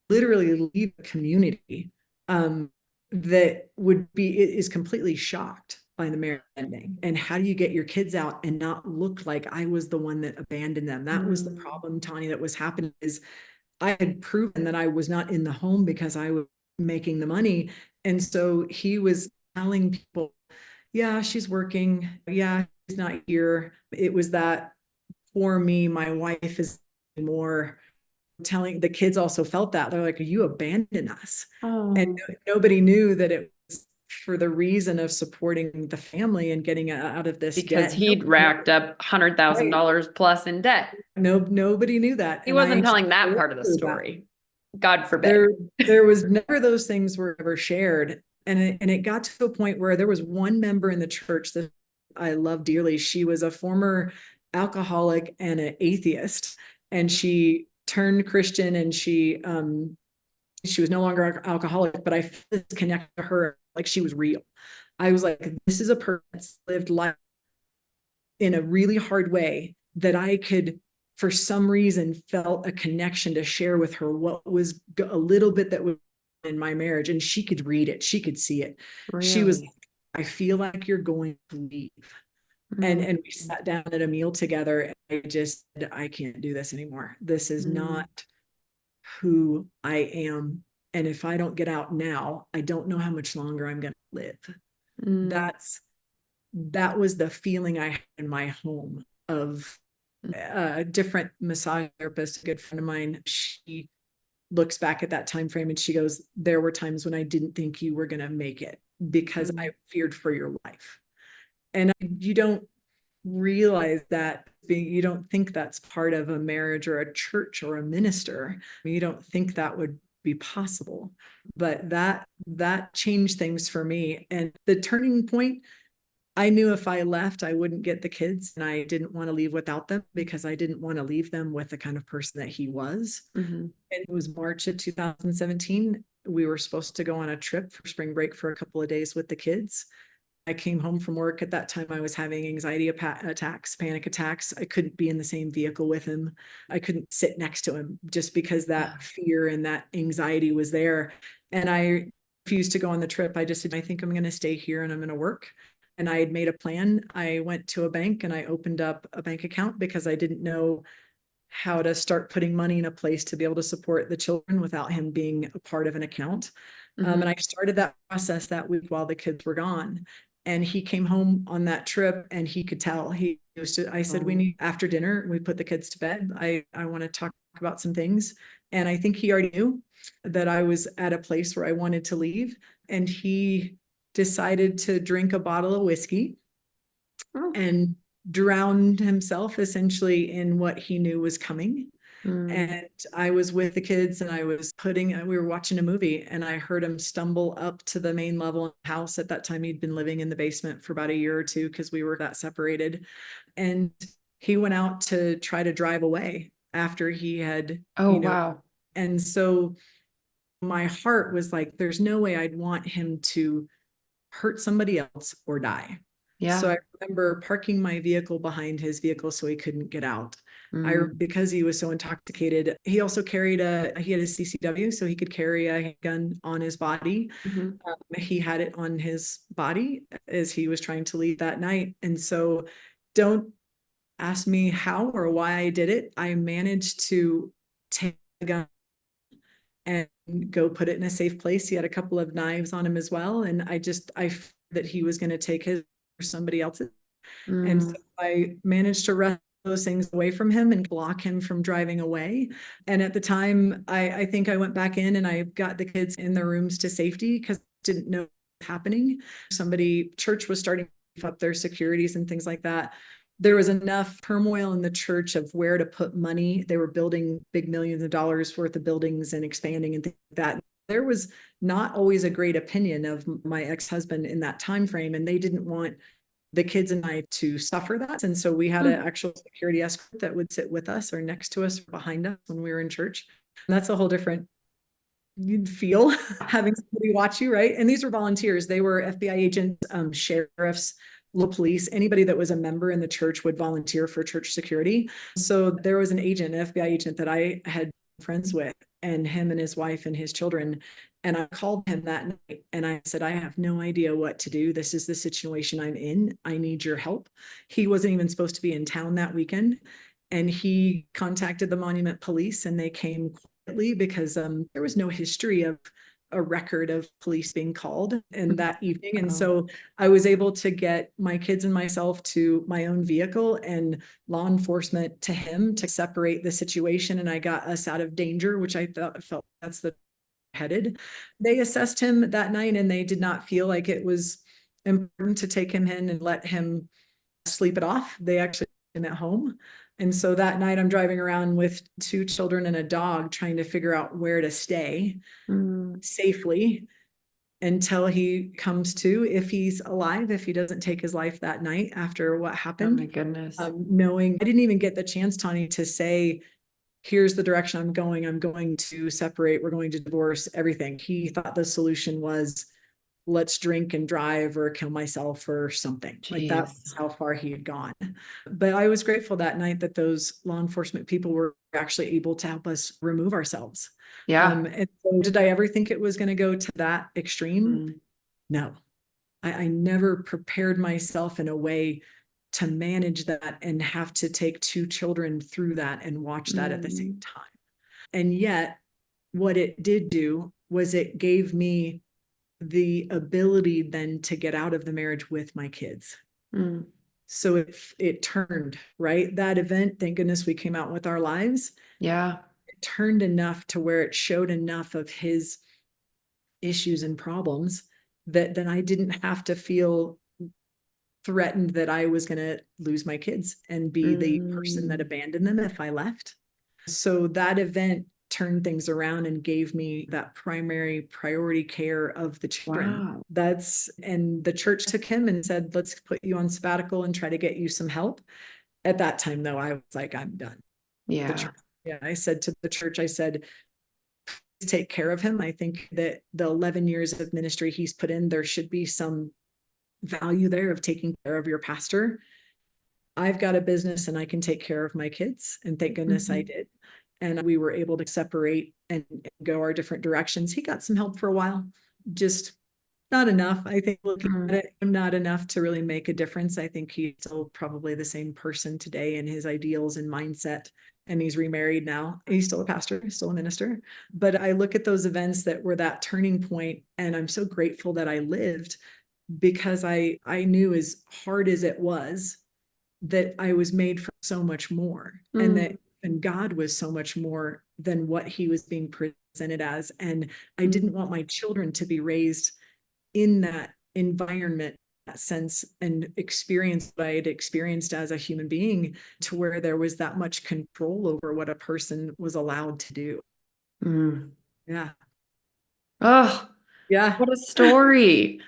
B: literally leave a community that is completely shocked by the marriage ending? And how do you get your kids out and not look like I was the one that abandoned them? That was the problem, Tanya, that was happening, is I had proven that I was not in the home because I was making the money. And so he was telling people, yeah, she's working. Yeah, she's not here. It was that, for me, my wife is more. Telling the kids also felt that. They're like, you abandoned us. And nobody knew that it was for the reason of supporting the family and getting out of this
A: because
B: debt.
A: he'd racked up $100,000 plus in debt.
B: Nobody knew that.
A: He wasn't telling that part of the story. God forbid.
B: There was never, those things were ever shared. And it got to a point where there was one member in the church that I love dearly. She was a former alcoholic and an atheist, and she turned Christian, and she was no longer alcoholic, but I connected to her like she was real. I was like, this is a person that's lived life in a really hard way that I could, for some reason, felt a connection to share with her what was a little bit that was in my marriage. And she could read it. She could see it.
A: Really?
B: She was like, I feel like you're going to leave. And we sat down at a meal together, and I just said, I can't do this anymore. This is not who I am. And if I don't get out now, I don't know how much longer I'm going to live. That was the feeling I had in my home of a different massage therapist, a good friend of mine. She looks back at that time frame and she goes, there were times when I didn't think you were going to make it because I feared for your life. And you don't realize that, you don't think that's part of a marriage or a church or a minister. You don't think that would be possible, but that changed things for me. And the turning point, I knew if I left, I wouldn't get the kids, and I didn't want to leave without them because I didn't want to leave them with the kind of person that he was. And it was March of 2017. We were supposed to go on a trip for spring break for a couple of days with the kids. I came home from work. At that time, I was having anxiety attacks, panic attacks. I couldn't be in the same vehicle with him. I couldn't sit next to him just because that fear and that anxiety was there. And I refused to go on the trip. I just said, I think I'm going to stay here and I'm going to work. And I had made a plan. I went to a bank and I opened up a bank account because I didn't know how to start putting money in a place to be able to support the children without him being a part of an account. And I started that process that week while the kids were gone. And he came home on that trip and he could tell. I said, we need, after dinner, we put the kids to bed. I want to talk about some things. And I think he already knew that I was at a place where I wanted to leave. And he decided to drink a bottle of whiskey and drowned himself essentially in what he knew was coming. And I was with the kids and we were watching a movie, and I heard him stumble up to the main level of the house. At that time, he'd been living in the basement for about a year or two because we were that separated. And he went out to try to drive away after he had,
A: wow.
B: And so my heart was like, there's no way I'd want him to hurt somebody else or die.
A: Yeah.
B: So I remember parking my vehicle behind his vehicle so he couldn't get out. Because he was so intoxicated. He also carried he had a CCW, so he could carry a gun on his body. He had it on his body as he was trying to leave that night. And so don't ask me how or why I did it. I managed to take the gun and go put it in a safe place. He had a couple of knives on him as well. And I felt that he was going to take his or somebody else's. And so I managed to wrestle those things away from him and block him from driving away. And at the time, I think I went back in and I got the kids in their rooms to safety because I didn't know what was happening. Church was starting to beef up their securities and things like that. There was enough turmoil in the church of where to put money. They were building big millions of dollars worth of buildings and expanding and things like that. There was not always a great opinion of my ex-husband in that time frame, and they didn't want the kids and I to suffer that. And so we had an actual security escort that would sit with us or next to us or behind us when we were in church. And that's a whole different, you'd feel having somebody watch you, right? And these were volunteers. They were FBI agents, sheriffs, local police. Anybody that was a member in the church would volunteer for church security. So there was an FBI agent that I had friends with, and him and his wife and his children. And I called him that night and I said, I have no idea what to do. This is the situation I'm in. I need your help. He wasn't even supposed to be in town that weekend. And he contacted the Monument Police and they came quietly because there was no history of a record of police being called in that evening. And so I was able to get my kids and myself to my own vehicle and law enforcement to him to separate the situation. And I got us out of danger, which I felt that's the headed. They assessed him that night and they did not feel like it was important to take him in and let him sleep it off. They actually took him at home. And so that night I'm driving around with 2 children and a dog trying to figure out where to stay safely until he comes to, if he's alive, if he doesn't take his life that night after what happened.
A: Oh my goodness.
B: Knowing I didn't even get the chance, Tani, to say, here's the direction I'm going to separate, we're going to divorce, everything. He thought the solution was, let's drink and drive or kill myself or something.
A: Jeez.
B: Like that's how far he had gone. But I was grateful that night that those law enforcement people were actually able to help us remove ourselves.
A: Yeah.
B: And so did I ever think it was going to go to that extreme? No. I never prepared myself in a way to manage that and have to take 2 children through that and watch that at the same time. And yet what it did do was it gave me the ability then to get out of the marriage with my kids. So it turned, right? That event, thank goodness we came out with our lives.
A: Yeah.
B: It turned enough to where it showed enough of his issues and problems that then I didn't have to feel threatened that I was going to lose my kids and be the person that abandoned them if I left. So that event turned things around and gave me that primary priority care of the children.
A: Wow.
B: And the church took him and said, let's put you on sabbatical and try to get you some help. At that time, though, I was like, I'm done.
A: Yeah.
B: I said to the church, I said, take care of him. I think that the 11 years of ministry he's put in, there should be some value there of taking care of your pastor. I've got a business and I can take care of my kids. And thank goodness I did. And we were able to separate and go our different directions. He got some help for a while, just not enough. I think looking at it, not enough to really make a difference. I think he's still probably the same person today in his ideals and mindset. And he's remarried now. He's still a pastor, he's still a minister. But I look at those events that were that turning point, and I'm so grateful that I lived, because I knew, as hard as it was, that I was made for so much more, and God was so much more than what he was being presented as. And I didn't want my children to be raised in that environment, that sense, and experience what I had experienced as a human being, to where there was that much control over what a person was allowed to do. Yeah.
A: Oh,
B: yeah.
A: What a story.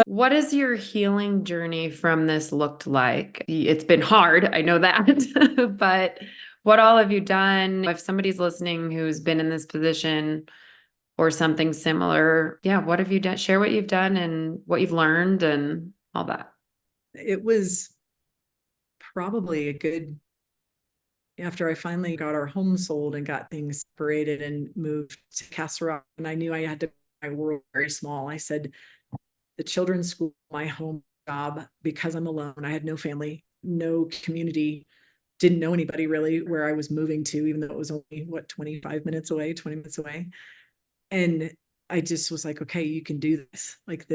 A: What has your healing journey from this looked like? It's been hard, I know that, but what all have you done? If somebody's listening who's been in this position or something similar, what have you done? Share what you've done and what you've learned and all that.
B: It was probably a good, after I finally got our home sold and got things separated and moved to Castle Rock, and I knew I had to make my world very small. I said, the children's school, my home job, because I'm alone. I had no family, no community, didn't know anybody really where I was moving to, even though it was only 25 minutes away, 20 minutes away. And I just was like, okay, you can do this. Like,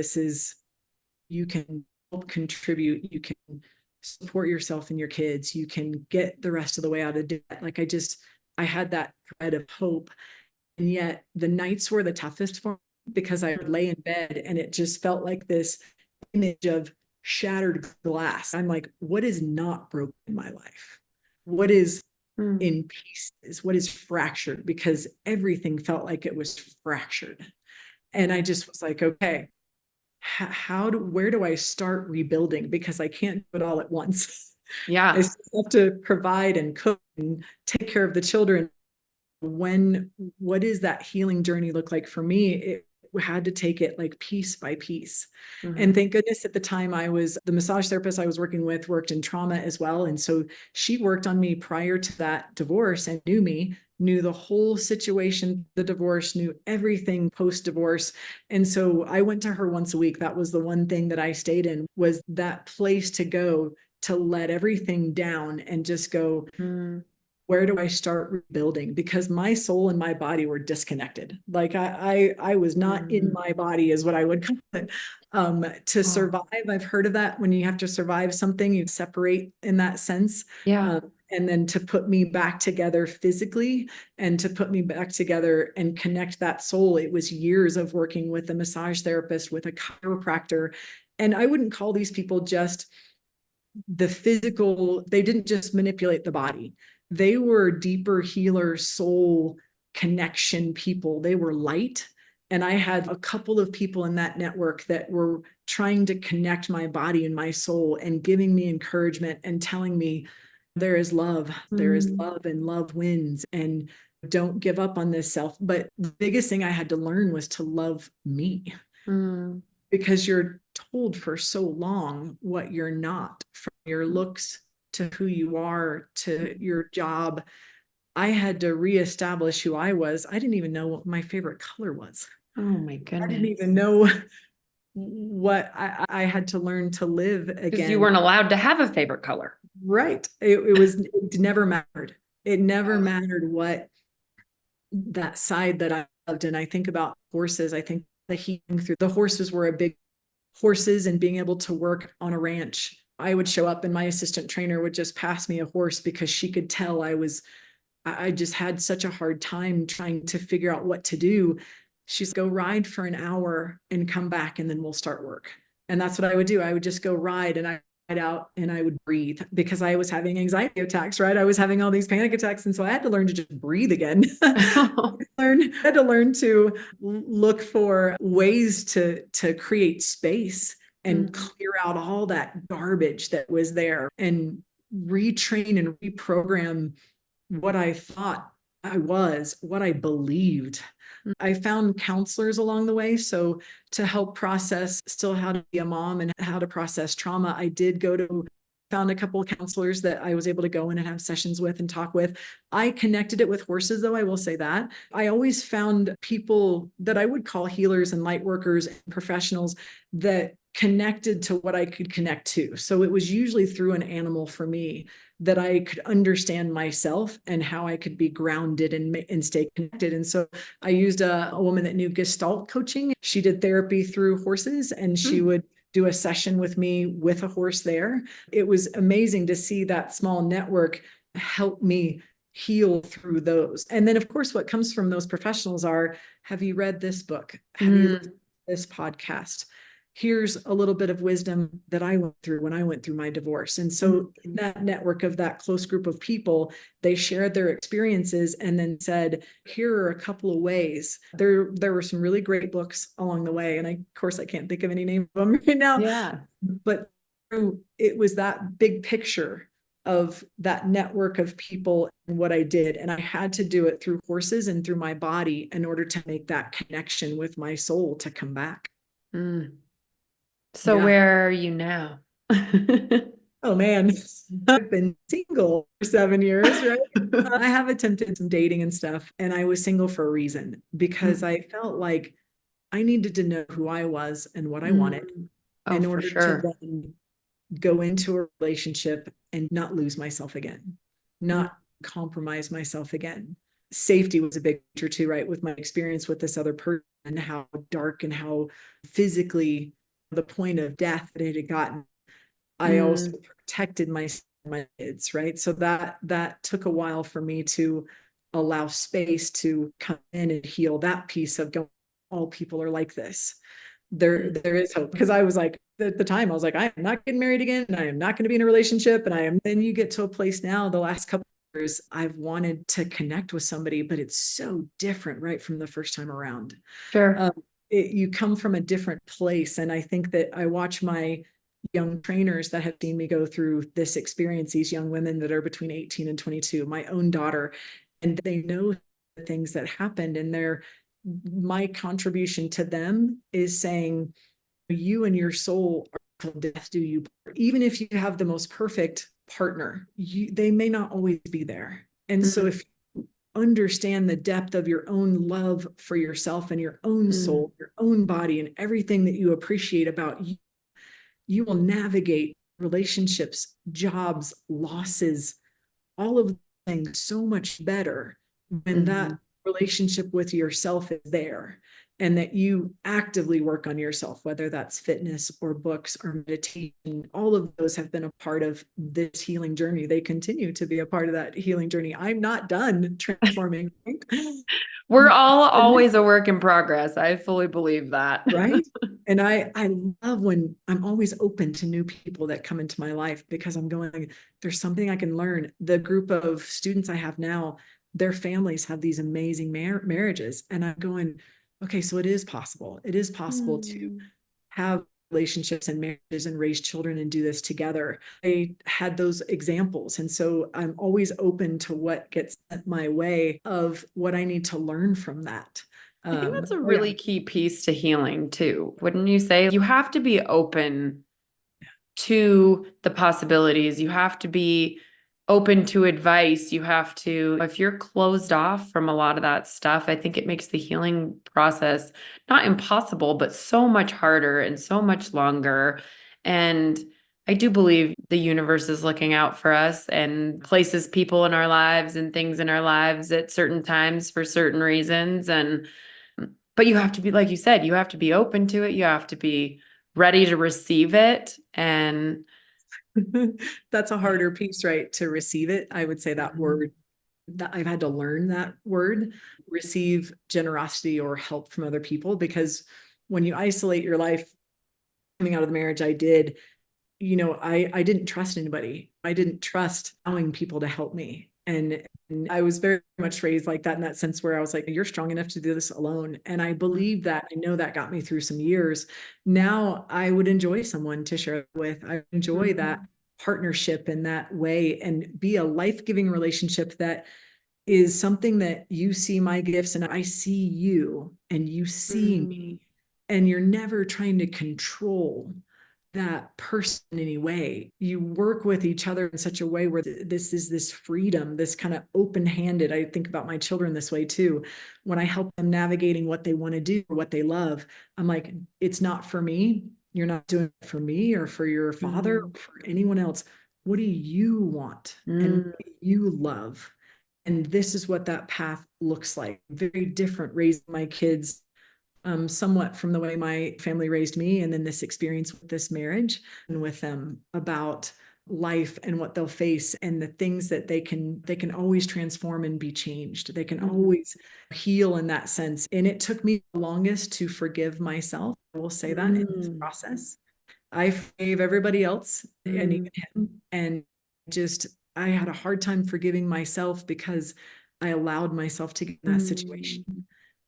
B: you can help contribute. You can support yourself and your kids. You can get the rest of the way out of debt. Like, I had that thread of hope. And yet the nights were the toughest for me, because I would lay in bed and it just felt like this image of shattered glass. I'm like, what is not broken in my life? What is in pieces? What is fractured? Because everything felt like it was fractured. And I just was like, okay, where do I start rebuilding? Because I can't do it all at once.
A: Yeah.
B: I still have to provide and cook and take care of the children. What does that healing journey look like for me? had to take it like piece by piece.
A: Mhm.
B: And thank goodness at the time the massage therapist I was working with worked in trauma as well. And so she worked on me prior to that divorce and knew me, knew the whole situation, the divorce, knew everything post-divorce. And so I went to her once a week. That was the one thing that I stayed in, was that place to go to let everything down and just go, where do I start rebuilding? Because my soul and my body were disconnected. Like I was not in my body, is what I would call it. To survive, I've heard of that. When you have to survive something, you separate in that sense.
A: Yeah.
B: And then to put me back together physically and to put me back together and connect that soul, it was years of working with a massage therapist, with a chiropractor. And I wouldn't call these people just the physical, they didn't just manipulate the body. They were deeper healer, soul connection people. They were light. And I had a couple of people in that network that were trying to connect my body and my soul and giving me encouragement and telling me there is love, there is love, and love wins. And don't give up on this self. But the biggest thing I had to learn was to love me. Because you're told for so long what you're not, from your looks to who you are to your job. I had to reestablish who I was. I didn't even know what my favorite color was.
A: Oh my
B: I
A: goodness.
B: didn't even know what I had to learn to live
A: Because
B: again.
A: you weren't allowed to have a favorite color.
B: Right. It never mattered. It never mattered what that side that I loved. And I think about horses. I think the healing through the horses were a big horses and being able to work on a ranch. I would show up and my assistant trainer would just pass me a horse because she could tell I just had such a hard time trying to figure out what to do. She's go ride for an hour and come back and then we'll start work. And that's what I would do. I would just go ride and I ride out and I would breathe because I was having anxiety attacks, right? I was having all these panic attacks. And so I had to learn to just breathe again. I had to learn to look for ways to create space and clear out all that garbage that was there and retrain and reprogram what I thought I was, what I believed. I found counselors along the way. So to help process still how to be a mom and how to process trauma, I did found a couple of counselors that I was able to go in and have sessions with and talk with. I connected it with horses, though, I will say that. I always found people that I would call healers and light workers and professionals that connected to what I could connect to. So it was usually through an animal for me that I could understand myself and how I could be grounded and stay connected. And so I used a woman that knew Gestalt coaching. She did therapy through horses and she would do a session with me with a horse there. It was amazing to see that small network help me heal through those. And then, of course, what comes from those professionals are, have you read this book? Have you listened to this podcast? Here's a little bit of wisdom that I went through when I went through my divorce. And so in that network of that close group of people, they shared their experiences and then said, here are a couple of ways. There were some really great books along the way. And of course, I can't think of any name of them right now.
A: Yeah.
B: But it was that big picture of that network of people and what I did. And I had to do it through horses and through my body in order to make that connection with my soul to come back.
A: So where are you now?
B: Oh man, I've been single for 7 years, right? I have attempted some dating and stuff, and I was single for a reason because I felt like I needed to know who I was and what I wanted in order to then go into a relationship and not lose myself again, not compromise myself again. Safety was a big feature too, right? With my experience with this other person and how dark and how physically the point of death that it had gotten. I also protected my kids, right? So that took a while for me to allow space to come in and heal that piece of going, all people are like this. There is hope. Because I was like, at the time, I was like, I am not getting married again, and I am not going to be in a relationship. And then you get to a place now, the last couple of years, I've wanted to connect with somebody, but it's so different, right, from the first time around.
A: Sure.
B: You come from a different place. And I think that I watch my young trainers that have seen me go through this experience, these young women that are between 18 and 22, my own daughter, and they know the things that happened, and my contribution to them is saying, you and your soul are till death do you part. Even if you have the most perfect partner, they may not always be there. And so if you understand the depth of your own love for yourself and your own soul, your own body, and everything that you appreciate about you, you will navigate relationships, jobs, losses, all of the things so much better when that relationship with yourself is there, and that you actively work on yourself, whether that's fitness or books or meditation. All of those have been a part of this healing journey. They continue to be a part of that healing journey. I'm not done transforming.
A: We're all always a work in progress. I fully believe that.
B: Right. And I love when I'm always open to new people that come into my life, because I'm going, there's something I can learn. The group of students I have now, their families have these amazing marriages. And I'm going, okay, so it is possible. It is possible to have relationships and marriages and raise children and do this together. I had those examples. And so I'm always open to what gets sent my way of what I need to learn from that.
A: I think that's a really key piece to healing too. Wouldn't you say? You have to be open to the possibilities. You have to be open to advice. You have to, if you're closed off from a lot of that stuff, I think it makes the healing process not impossible, but so much harder and so much longer. And I do believe the universe is looking out for us and places people in our lives and things in our lives at certain times for certain reasons. But you have to be, like you said, you have to be open to it. You have to be ready to receive it. And
B: that's a harder piece, right? To receive it. I would say that word, that I've had to learn that word, receive generosity or help from other people, because when you isolate your life, coming out of the marriage I did, I didn't trust anybody. I didn't trust allowing people to help me. And I was very much raised like that, in that sense, where I was like, you're strong enough to do this alone. And I believe that. I know that got me through some years. Now I would enjoy someone to share with. I enjoy that partnership in that way, and be a life-giving relationship that is something that you see my gifts and I see you and you see me, and you're never trying to control that person in any way. You work with each other in such a way where this is this freedom, this kind of open-handed. I think about my children this way too. When I help them navigating what they want to do or what they love, I'm like, it's not for me. You're not doing it for me or for your father or for anyone else. What do you want? And what do you love? And this is what that path looks like. Very different raising my kids somewhat from the way my family raised me, and then this experience with this marriage and with them about life and what they'll face and the things that they can always transform and be changed. They can always heal in that sense. And it took me the longest to forgive myself. I will say that in this process. I forgave everybody else and even him. And just, I had a hard time forgiving myself because I allowed myself to get in that situation.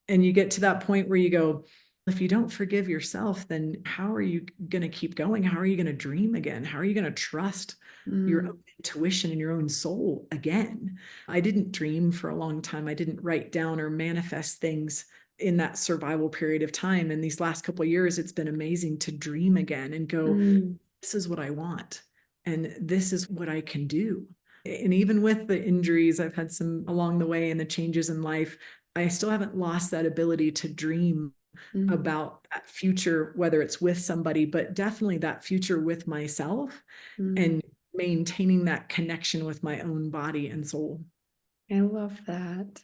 B: And you get to that point where you go, if you don't forgive yourself, then how are you going to keep going? How are you going to dream again? How are you going to trust your own intuition and your own soul again? I didn't dream for a long time. I didn't write down or manifest things in that survival period of time. And these last couple of years, it's been amazing to dream again and go, this is what I want. And this is what I can do. And even with the injuries, I've had some along the way and the changes in life, I still haven't lost that ability to dream about that future, whether it's with somebody, but definitely that future with myself and maintaining that connection with my own body and soul.
A: I love that.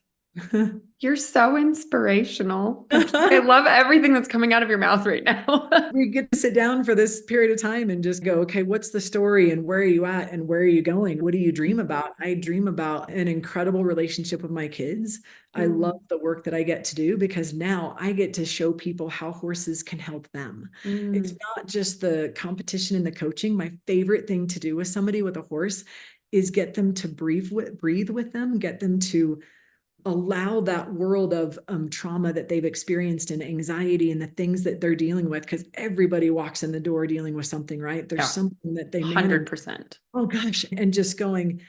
A: You're so inspirational. I love everything that's coming out of your mouth right now.
B: We get to sit down for this period of time and just go, okay, what's the story and where are you at and where are you going? What do you dream about? I dream about an incredible relationship with my kids. I love the work that I get to do because now I get to show people how horses can help them. It's not just the competition and the coaching. My favorite thing to do with somebody with a horse is get them to breathe with them, get them to allow that world of trauma that they've experienced and anxiety and the things that they're dealing with, because everybody walks in the door dealing with something, right? There's something that they
A: 100%.
B: Oh gosh. And just going,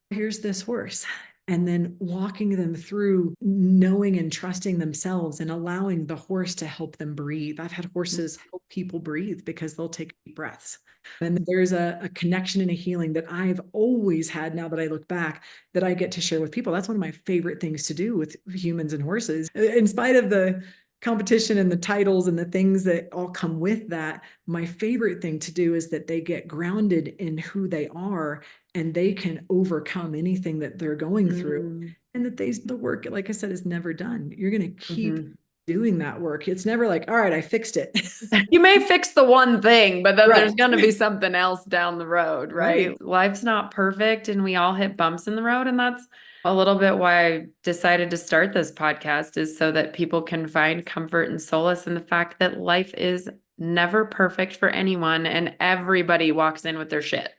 B: here's this horse and then walking them through knowing and trusting themselves and allowing the horse to help them breathe. I've had horses help people breathe because they'll take deep breaths. And there's a connection and a healing that I've always had, now that I look back, that I get to share with people. That's one of my favorite things to do with humans and horses. In spite of the competition and the titles and the things that all come with that, my favorite thing to do is that they get grounded in who they are and they can overcome anything that they're going through. And that the work, like I said, is never done. You're going to keep doing that work. It's never like, all right, I fixed it.
A: You may fix the one thing, but then
B: Right.
A: there's going to be something else down the road, right? Life's not perfect and we all hit bumps in the road. And that's a little bit why I decided to start this podcast, is so that people can find comfort and solace in the fact that life is never perfect for anyone and everybody walks in with their shit.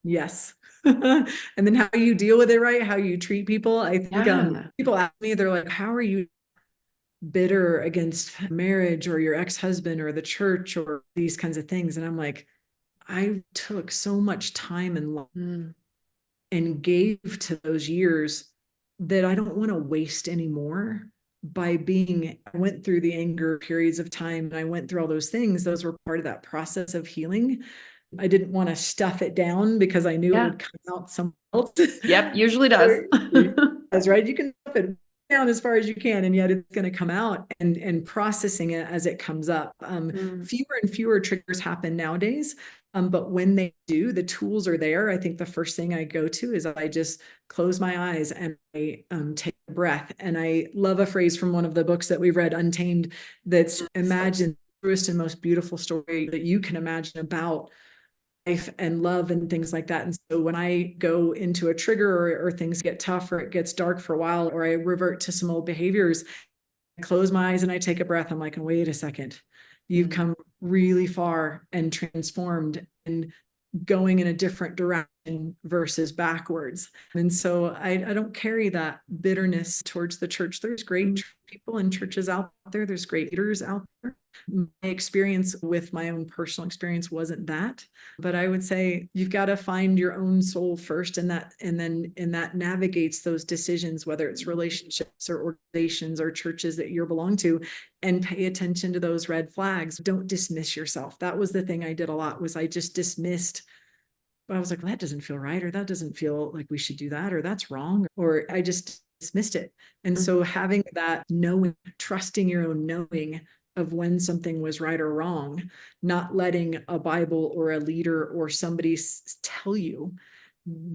B: Yes. And then how you deal with it, right? How you treat people. I think people ask me, they're like, how are you bitter against marriage or your ex-husband or the church or these kinds of things? And I'm like, I took so much time and love and gave to those years that I don't want to waste anymore by I went through the anger periods of time, and I went through all those things. Those were part of that process of healing. I didn't want to stuff it down because I knew it would come out somewhere else.
A: Yep, usually does.
B: That's right. You can stuff it down as far as you can, and yet it's going to come out, and processing it as it comes up. Fewer and fewer triggers happen nowadays. But when they do, the tools are there. I think the first thing I go to is I just close my eyes and I take a breath. And I love a phrase from one of the books that we've read, Untamed, that's imagine the truest and most beautiful story that you can imagine about life and love and things like that. And so when I go into a trigger or things get tough or it gets dark for a while, or I revert to some old behaviors, I close my eyes and I take a breath. I'm like, wait a second, you've come really far and transformed and going in a different direction versus backwards. And so I don't carry that bitterness towards the church. There's great people in churches out there. There's great leaders out there. My experience with my own personal experience wasn't that, but I would say you've got to find your own soul first, and that navigates those decisions, whether it's relationships or organizations or churches that you belong to, and pay attention to those red flags. Don't dismiss yourself. That was the thing I did a lot, was I just dismissed. I was like, well, that doesn't feel right, or that doesn't feel like we should do that, or that's wrong, or I just dismissed it. And so having that knowing, trusting your own knowing of when something was right or wrong, not letting a Bible or a leader or somebody tell you.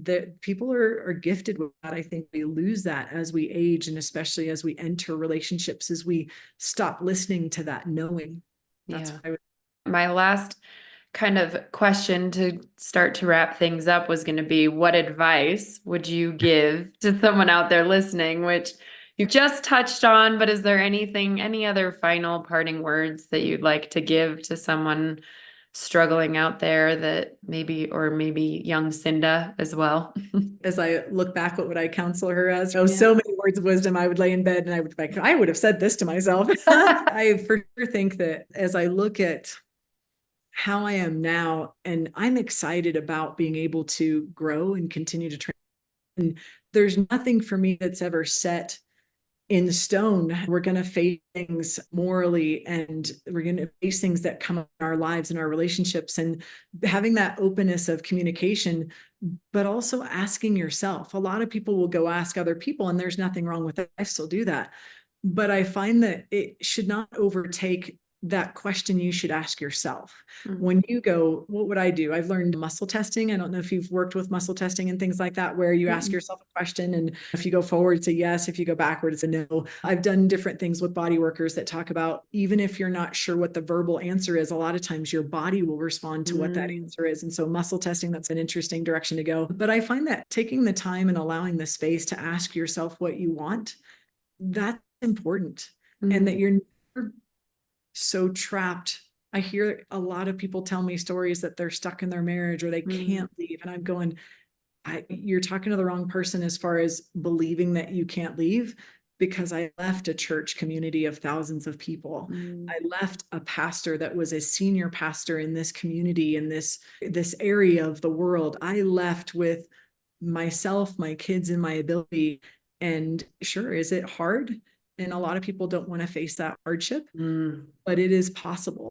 B: That people are gifted with that. I think we lose that as we age, and especially as we enter relationships, as we stop listening to that knowing. That's what
A: my last kind of question to start to wrap things up was going to be, what advice would you give to someone out there listening, which you just touched on, but is there any other final parting words that you'd like to give to someone struggling out there, that maybe young Cynda as well?
B: As I look back, what would I counsel her as? So many words of wisdom. I would lay in bed and I would have said this to myself. I for sure think that as I look at how I am now, and I'm excited about being able to grow and continue to train. And there's nothing for me that's ever set in stone. We're going to face things morally, and we're going to face things that come up in our lives and our relationships, and having that openness of communication, but also asking yourself. A lot of people will go ask other people, and there's nothing wrong with that. I still do that. But I find that it should not overtake that question you should ask yourself. When you go, what would I do? I've learned muscle testing. I don't know if you've worked with muscle testing and things like that, where you ask yourself a question, and if you go forward, it's a yes. If you go backward, it's a no. I've done different things with body workers that talk about, even if you're not sure what the verbal answer is, a lot of times your body will respond to what that answer is. And so muscle testing, that's an interesting direction to go. But I find that taking the time and allowing the space to ask yourself what you want, that's important. And that you're never so trapped. I hear a lot of people tell me stories that they're stuck in their marriage or they can't leave. And I'm going, you're talking to the wrong person as far as believing that you can't leave, because I left a church community of thousands of people. I left a pastor that was a senior pastor in this community, in this area of the world. I left with myself, my kids, and my ability. And sure, is it hard? And a lot of people don't want to face that hardship, but it is possible.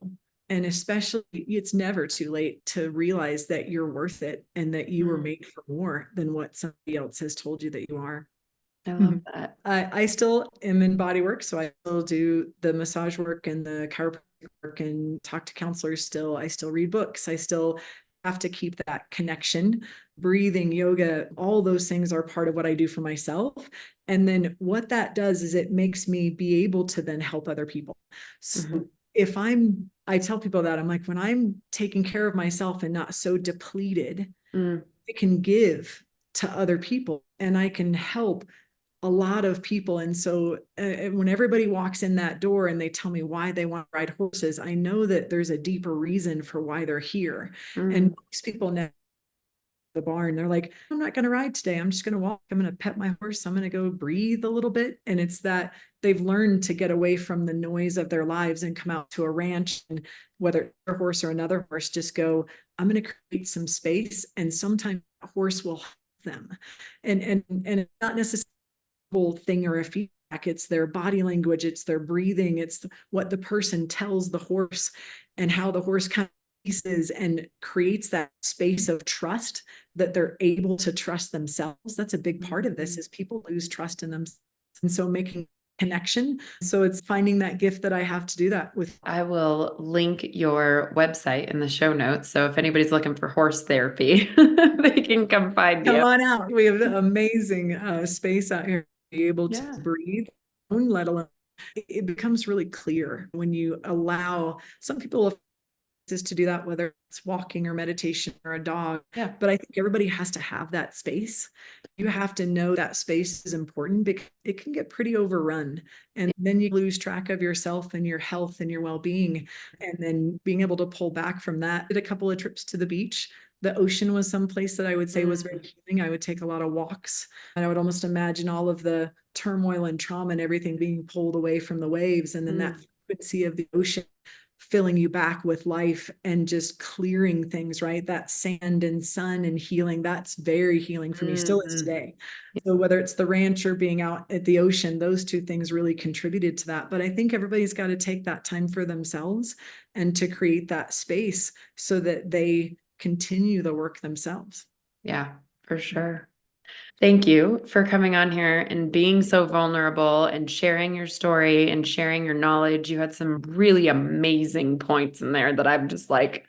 B: And especially, it's never too late to realize that you're worth it and that you were made for more than what somebody else has told you that you are.
A: I love that.
B: I still am in body work, so I still do the massage work and the chiropractic work and talk to counselors still. I still read books. I still have to keep that connection. Breathing, yoga, all those things are part of what I do for myself. And then what that does is it makes me be able to then help other people. So if I tell people that I'm like, when I'm taking care of myself and not so depleted, I can give to other people and I can help a lot of people. And so when everybody walks in that door and they tell me why they want to ride horses, I know that there's a deeper reason for why they're here. And most people know the barn, they're like, I'm not going to ride today. I'm just going to walk. I'm going to pet my horse. I'm going to go breathe a little bit. And it's that they've learned to get away from the noise of their lives and come out to a ranch, and whether a horse or another horse, just go, I'm going to create some space. And sometimes a horse will help them. And it's not necessarily thing or a feedback. It's their body language, it's their breathing, it's what the person tells the horse and how the horse kind of pieces and creates that space of trust that they're able to trust themselves. That's a big part of this, is people lose trust in themselves. And so making connection. So it's finding that gift that I have to do that with.
A: I will link your website in the show notes. So if anybody's looking for horse therapy, they can come find you.
B: Come on out. We have an amazing space out here. Be able to breathe, let alone it becomes really clear when you allow some people to do that, whether it's walking or meditation or a dog. But I think everybody has to have that space. You have to know that space is important because it can get pretty overrun. And then you lose track of yourself and your health and your well-being. And then being able to pull back from that. Did a couple of trips to the beach. The ocean was someplace that I would say was very healing. I would take a lot of walks and I would almost imagine all of the turmoil and trauma and everything being pulled away from the waves. And then that frequency of the ocean filling you back with life and just clearing things, right? That sand and sun and healing, that's very healing for me, still is today. So whether it's the ranch or being out at the ocean, those two things really contributed to that. But I think everybody's got to take that time for themselves and to create that space so that they continue the work themselves.
A: Yeah, for sure. Thank you for coming on here and being so vulnerable and sharing your story and sharing your knowledge. You had some really amazing points in there that I'm just like,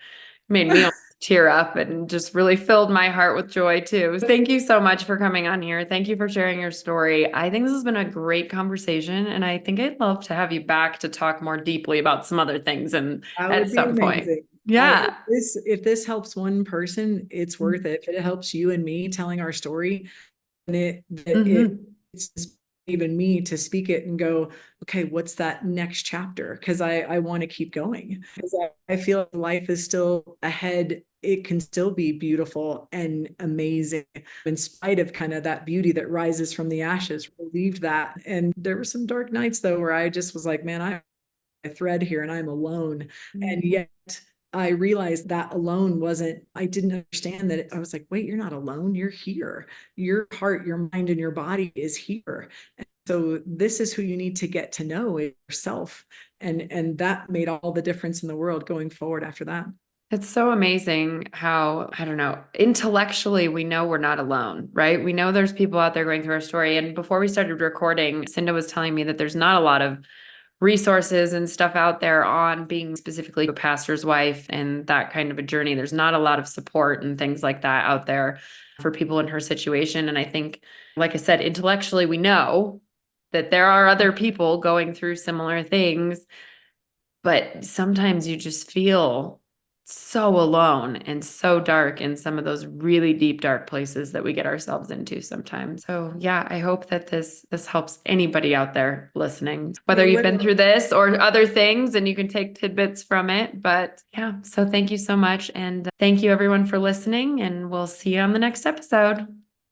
A: made me tear up and just really filled my heart with joy too. Thank you so much for coming on here. Thank you for sharing your story. I think this has been a great conversation, and I think I'd love to have you back to talk more deeply about some other things and at some point. Yeah.
B: If this helps one person, it's worth it. If it helps you and me telling our story, and it's even me to speak it and go, okay, what's that next chapter? Because I want to keep going, because I feel life is still ahead. It can still be beautiful and amazing in spite of kind of that beauty that rises from the ashes. Believed that. And there were some dark nights though, where I just was like, man, I'm a thread here and I'm alone. And yet I realized that alone wasn't, I didn't understand that. I was like, wait, you're not alone. You're here. Your heart, your mind, and your body is here. And so this is who you need to get to know, yourself. And that made all the difference in the world going forward after that.
A: It's so amazing how, I don't know, intellectually, we know we're not alone, right? We know there's people out there going through our story. And before we started recording, Cynda was telling me that there's not a lot of resources and stuff out there on being specifically a pastor's wife and that kind of a journey. There's not a lot of support and things like that out there for people in her situation. And I think, like I said, intellectually, we know that there are other people going through similar things, but sometimes you just feel so alone and so dark in some of those really deep, dark places that we get ourselves into sometimes. So yeah, I hope that this helps anybody out there listening, whether you've been through this or other things, and you can take tidbits from it. But yeah, so thank you so much. And thank you everyone for listening, and we'll see you on the next episode.